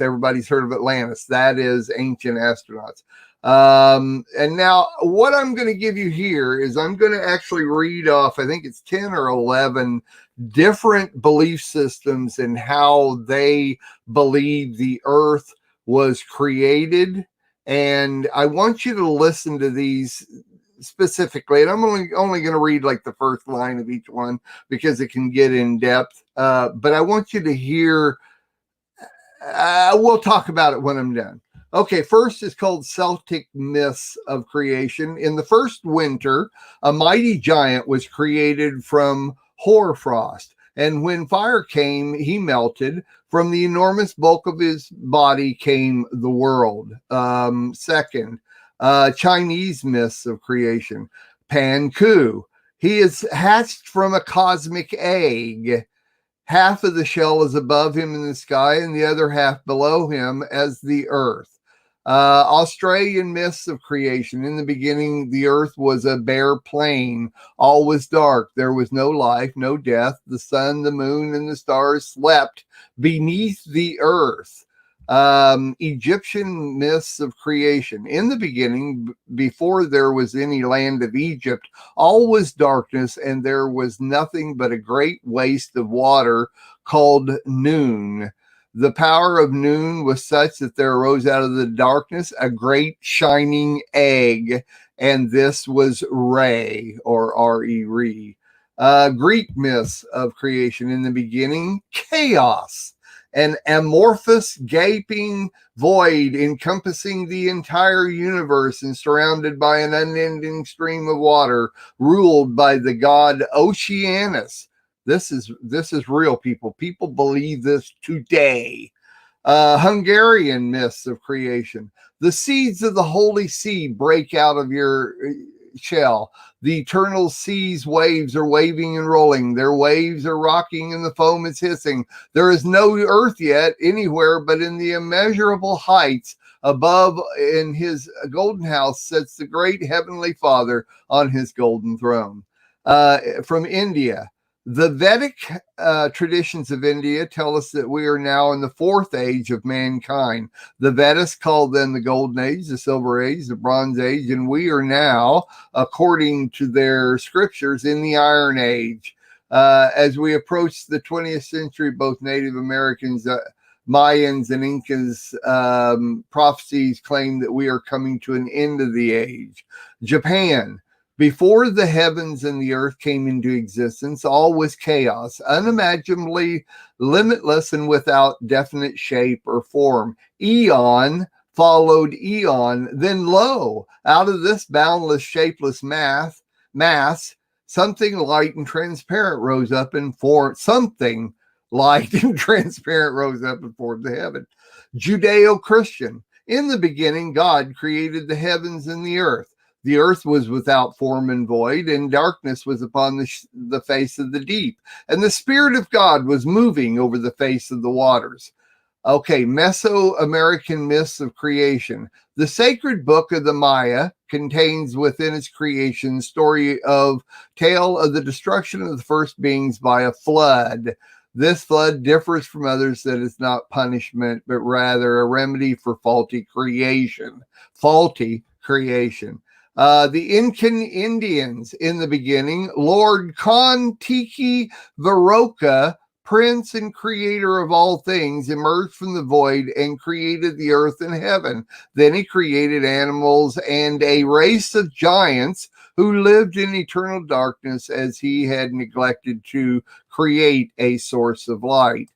Speaker 5: everybody's heard of Atlantis. That is ancient astronauts. And now what I'm going to give you here is I'm going to actually read off, I think it's 10 or 11 different belief systems and how they believe the Earth was created. And I want you to listen to these specifically. And I'm only going to read like the first line of each one because it can get in depth. But I want you to hear, we'll talk about it when I'm done. Okay, first is called Celtic myths of creation. In the first winter, a mighty giant was created from hoarfrost, and when fire came, he melted. From the enormous bulk of his body came the world. Second, Chinese myths of creation. Pan Ku, he is hatched from a cosmic egg. Half of the shell is above him in the sky, and the other half below him as the earth. Australian myths of creation. In the beginning, the earth was a bare plain. All was dark. There was no life, no death. The sun, the moon, and the stars slept beneath the earth. Egyptian myths of creation. In the beginning, before there was any land of Egypt, all was darkness, and there was nothing but a great waste of water called noon. The power of noon was such that there arose out of the darkness a great shining egg, and this was Re, or R-E, Re. Greek myths of creation. In the beginning, chaos, an amorphous, gaping void encompassing the entire universe and surrounded by an unending stream of water, ruled by the god Oceanus. This is real, people. People believe this today. Hungarian myths of creation. The seeds of the holy sea break out of your shell. The eternal sea's waves are waving and rolling. Their waves are rocking and the foam is hissing. There is no earth yet anywhere, but in the immeasurable heights above in his golden house sits the great heavenly Father on his golden throne. From India. The Vedic traditions of India tell us that we are now in the fourth age of mankind. The Vedas called them the Golden Age, the Silver Age, the Bronze Age, and we are now, according to their scriptures, in the Iron Age. As we approach the 20th century, both Native Americans, Mayans, and Incas' prophecies claim that we are coming to an end of the age. Japan. Before the heavens and the earth came into existence, all was chaos, unimaginably limitless and without definite shape or form. Eon followed eon, then lo, out of this boundless, shapeless mass, something light and transparent rose up and formed. Something light and transparent rose up and formed the heaven. Judeo-Christian. In the beginning, God created the heavens and the earth. The earth was without form and void, and darkness was upon the face of the deep. And the Spirit of God was moving over the face of the waters. Okay, Mesoamerican myths of creation. The sacred book of the Maya contains within its creation story of tale of the destruction of the first beings by a flood. This flood differs from others that is not punishment, but rather a remedy for faulty creation. Faulty creation. The Incan Indians in the beginning, Lord Kon-Tiki Varoka, prince and creator of all things, emerged from the void and created the earth and heaven. Then he created animals and a race of giants who lived in eternal darkness as he had neglected to create a source of light.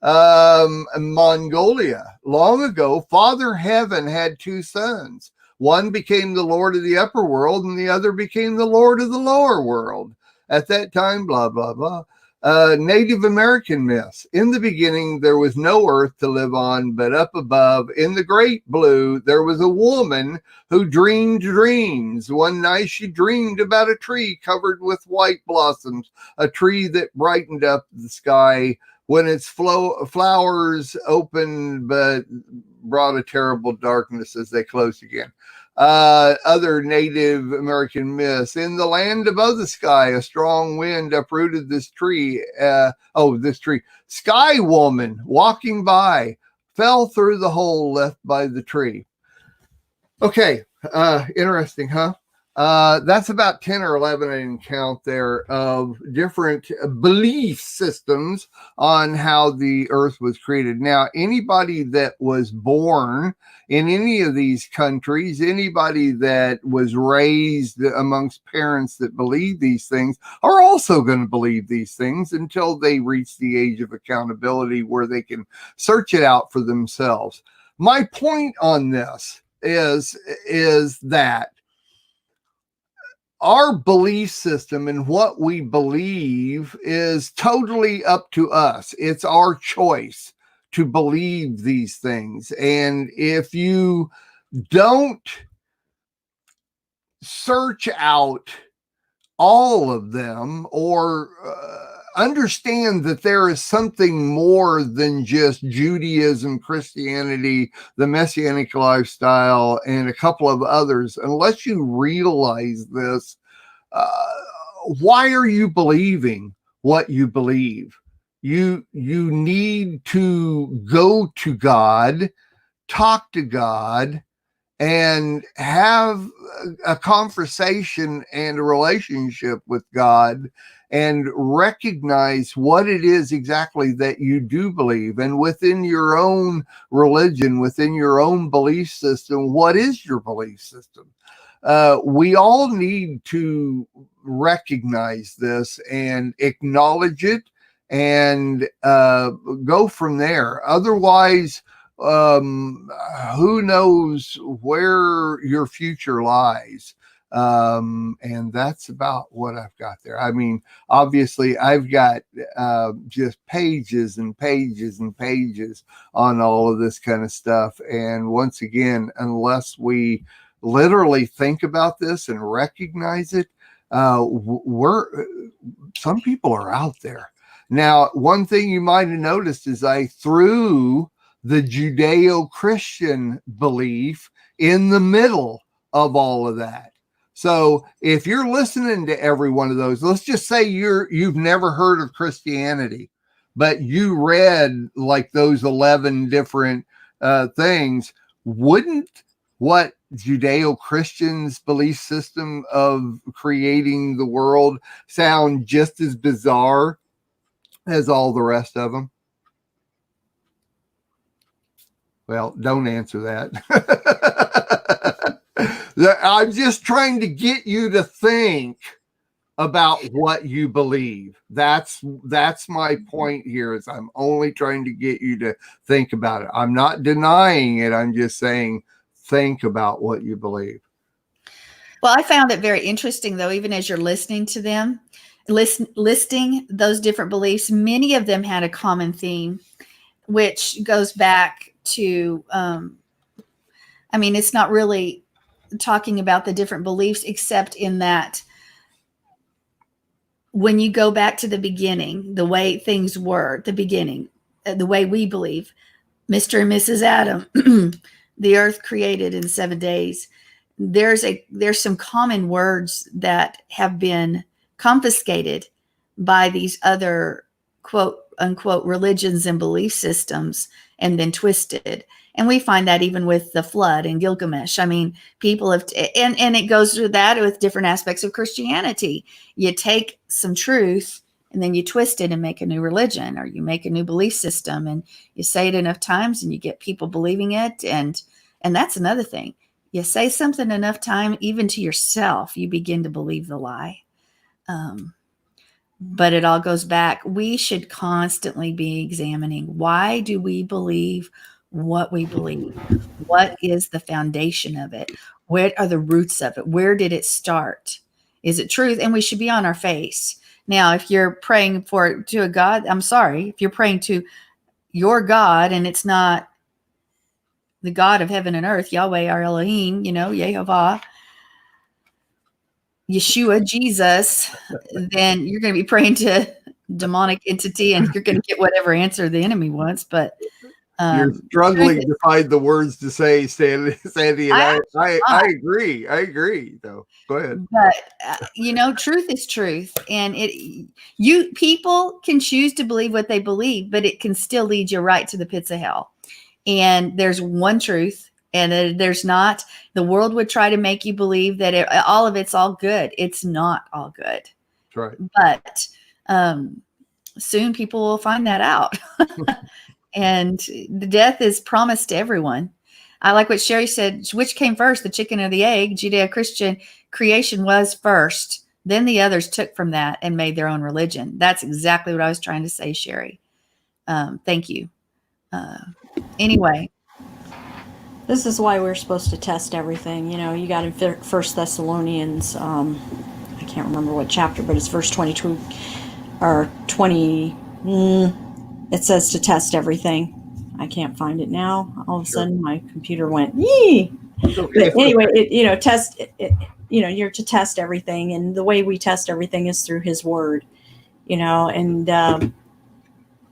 Speaker 5: Mongolia. Long ago, Father Heaven had two sons. One became the Lord of the upper world, and the other became the Lord of the lower world. At that time, blah, blah, blah. Native American myths. In the beginning, there was no earth to live on, but up above, in the great blue, there was a woman who dreamed dreams. One night, she dreamed about a tree covered with white blossoms, a tree that brightened up the sky when its flowers opened, but brought a terrible darkness as they closed again. Other Native American myths. In the land above the sky, a strong wind uprooted this tree. This tree. Sky woman walking by fell through the hole left by the tree. Okay, interesting, huh? That's about 10 or 11, I didn't count there, of different belief systems on how the earth was created. Now, anybody that was born in any of these countries, anybody that was raised amongst parents that believe these things, are also going to believe these things until they reach the age of accountability where they can search it out for themselves. My point on this is that our belief system and what we believe is totally up to us. It's our choice to believe these things. And if you don't search out all of them or understand that there is something more than just Judaism, Christianity, the Messianic lifestyle, and a couple of others. Unless you realize this, why are you believing what you believe? You need to go to God, talk to God, and have a conversation and a relationship with God, and recognize what it is exactly that you do believe. And within your own religion, within your own belief system, what is your belief system? We all need to recognize this and acknowledge it, and go from there. Otherwise, who knows where your future lies. And that's about what I've got there. I mean, obviously I've got just pages and pages and pages on all of this kind of stuff. And once again, unless we literally think about this and recognize it, some people are out there. Now, one thing you might have noticed is I threw the Judeo-Christian belief in the middle of all of that. So if you're listening to every one of those, let's just say you've never heard of Christianity, but you read like those 11 different things, wouldn't what Judeo-Christians' belief system of creating the world sound just as bizarre as all the rest of them? Well, don't answer that. I'm just trying to get you to think about what you believe. That's my point here, is I'm only trying to get you to think about it. I'm not denying it. I'm just saying, think about what you believe.
Speaker 2: Well, I found it very interesting, though, even as you're listening to them, listing those different beliefs, many of them had a common theme, which goes back to, I mean, it's not really talking about the different beliefs, except in that when you go back to the beginning, the way things were, the beginning, the way we believe, Mr. and Mrs. Adam, the earth created in 7 days. There's some common words that have been confiscated by these other quote unquote religions and belief systems and then twisted. And we find that even with the flood and Gilgamesh. I mean, people have, and it goes through that with different aspects of Christianity. You take some truth and then you twist it and make a new religion, or you make a new belief system, and you say it enough times and you get people believing it. And that's another thing. You say something enough time, even to yourself, you begin to believe the lie. But it all goes back. We should constantly be examining, why do we believe what we believe? What is the foundation of it? What are the roots of it? Where did it start? Is it truth? And we should be on our face. Now, if you're praying to a God, I'm sorry, if you're praying to your God and it's not the God of heaven and earth, Yahweh, our Elohim, Yehovah, Yeshua, Jesus, then you're going to be praying to demonic entity and you're going to get whatever answer the enemy wants. But
Speaker 5: you're struggling to find the words to say, Sandy, and I agree. I agree, though. Go ahead.
Speaker 2: But truth is truth, and people can choose to believe what they believe, but it can still lead you right to the pits of hell. And there's one truth, and there's not. The world would try to make you believe that all of it's all good. It's not all good.
Speaker 5: That's right.
Speaker 2: But soon people will find that out. And the death is promised to everyone. I like what Sherry said. Which came first, the chicken or the egg? Judeo-Christian creation was first. Then the others took from that and made their own religion. That's exactly what I was trying to say, Sherry. Thank you. Anyway.
Speaker 3: This is why we're supposed to test everything. You got in 1 Thessalonians, I can't remember what chapter, but it's verse 22 or 20. It says to test everything. I can't find it now. All of a sudden, my computer went, yee. But anyway, test. You're to test everything, and the way we test everything is through His Word. and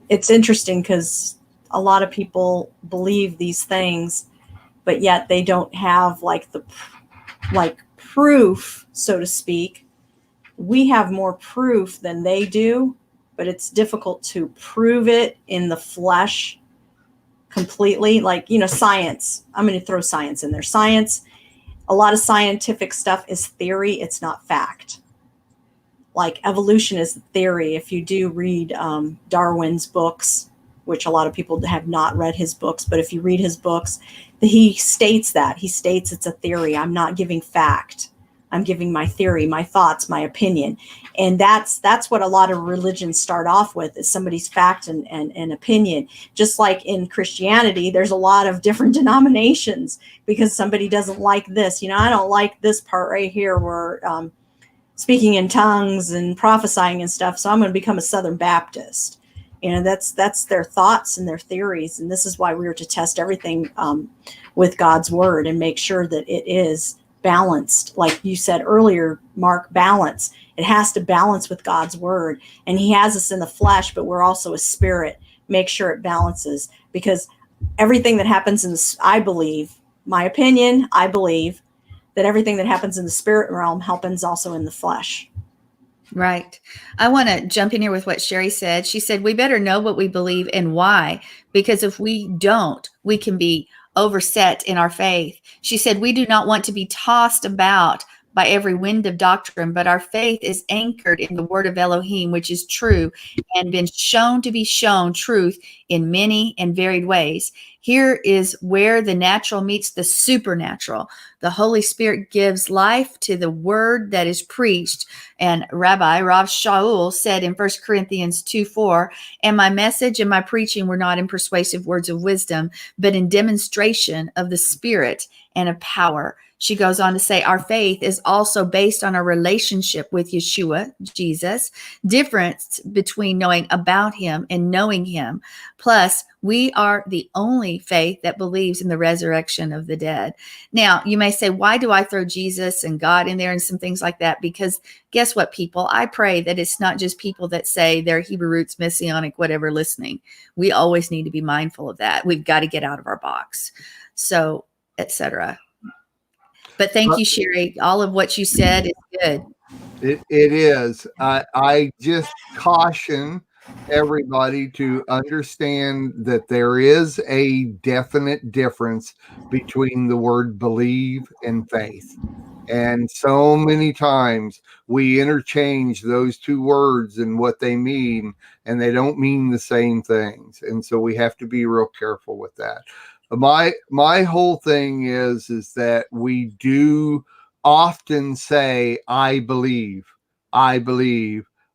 Speaker 3: it's interesting because a lot of people believe these things, but yet they don't have like proof, so to speak. We have more proof than they do, but it's difficult to prove it in the flesh completely. Like, science. I'm going to throw science in there. Science, a lot of scientific stuff is theory. It's not fact. Like evolution is theory. If you do read Darwin's books, which a lot of people have not read his books, but if you read his books, he states that. He states it's a theory. I'm not giving fact. I'm giving my theory, my thoughts, my opinion. And that's what a lot of religions start off with, is somebody's fact and opinion. Just like in Christianity, there's a lot of different denominations because somebody doesn't like this. I don't like this part right here where speaking in tongues and prophesying and stuff, so I'm going to become a Southern Baptist. That's their thoughts and their theories. And this is why we are to test everything with God's word and make sure that it is balanced. Like you said earlier, Mark, balance. It has to balance with God's word. And he has us in the flesh, but we're also a spirit. Make sure it balances, because everything that happens in this, I believe, my opinion, I believe that everything that happens in the spirit realm happens also in the flesh.
Speaker 2: Right. I want to jump in here with what Sherry said. She said, we better know what we believe and why, because if we don't, we can be overset in our faith. She said, we do not want to be tossed about by every wind of doctrine, but our faith is anchored in the word of Elohim, which is true and been shown to be shown truth in many and varied ways. Here is where the natural meets the supernatural. The Holy Spirit gives life to the word that is preached. And Rabbi Rav Shaul said in 1 Corinthians 2:4, and my message and my preaching were not in persuasive words of wisdom, but in demonstration of the Spirit and of power. She goes on to say, our faith is also based on our relationship with Yeshua, Jesus, difference between knowing about him and knowing him. Plus, we are the only faith that believes in the resurrection of the dead. Now, you may say, why do I throw Jesus and God in there and some things like that? Because guess what, people? I pray that it's not just people that say they're Hebrew roots, Messianic, whatever, listening. We always need to be mindful of that. We've got to get out of our box. So, etc. But thank you, Sherry. All of what you said is good.
Speaker 5: It is. I just caution everybody to understand that there is a definite difference between the word believe and faith. And so many times we interchange those two words and what they mean, and they don't mean the same things. And so we have to be real careful with that. My whole thing is that we do often say, I believe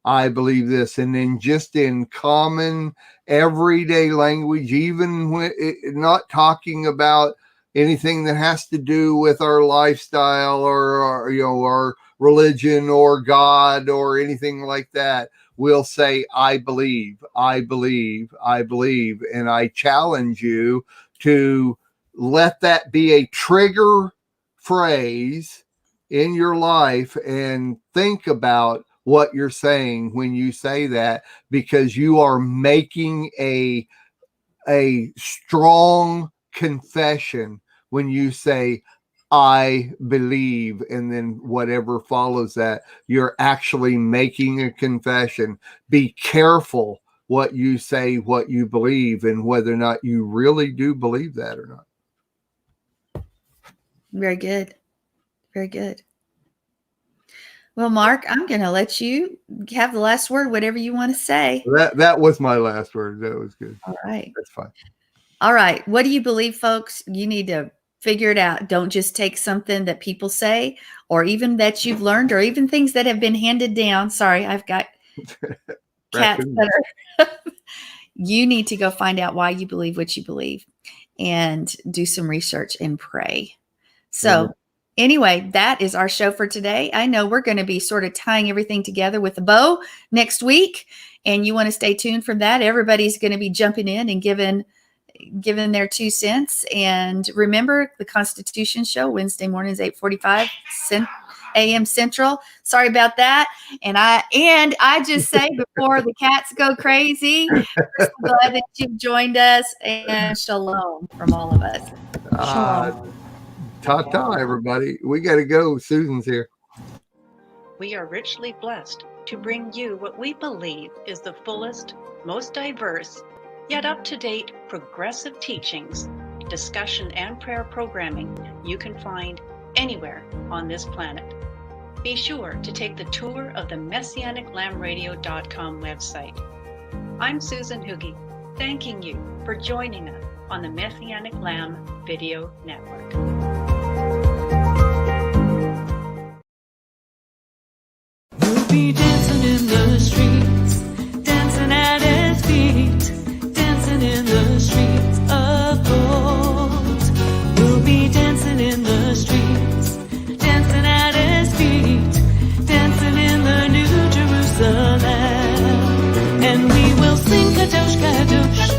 Speaker 5: this. And then just in common everyday language, even when not talking about anything that has to do with our lifestyle or our religion or God or anything like that, we'll say, I believe. And I challenge you to let that be a trigger phrase in your life and think about what you're saying when you say that, because you are making a strong confession when you say, I believe, and then whatever follows that, you're actually making a confession. Be careful what you say, what you believe, and whether or not you really do believe that or not.
Speaker 2: Very good. Very good. Well, Mark, I'm going to let you have the last word, whatever you want to say.
Speaker 5: That was my last word. That was good.
Speaker 2: All right.
Speaker 5: That's fine.
Speaker 2: All right. What do you believe, folks? You need to figure it out. Don't just take something that people say, or even that you've learned, or even things that have been handed down. Sorry, I've got cats that are. You need to go find out why you believe what you believe and do some research and pray. So anyway, that is our show for today. I know we're going to be sort of tying everything together with a bow next week, and you want to stay tuned for that. Everybody's going to be jumping in and giving their 2 cents. And remember, the Constitution Show, Wednesday mornings, 8:45 a.m. Central. Sorry about that. And I just say before the cats go crazy, we're so glad that you've joined us, and shalom from all of us.
Speaker 5: Ta-ta, everybody. We got to go. Susan's here.
Speaker 6: We are richly blessed to bring you what we believe is the fullest, most diverse, yet up-to-date progressive teachings, discussion, and prayer programming you can find anywhere on this planet. Be sure to take the tour of the MessianicLambRadio.com website. I'm Susan Hoogie, thanking you for joining us on the Messianic Lamb Video Network.
Speaker 1: We'll be dancing in the streets, dancing at his feet, dancing in the streets of gold. We'll be dancing in the streets, dancing at his feet, dancing in the New Jerusalem. And we will sing Kadosh, Kadosh,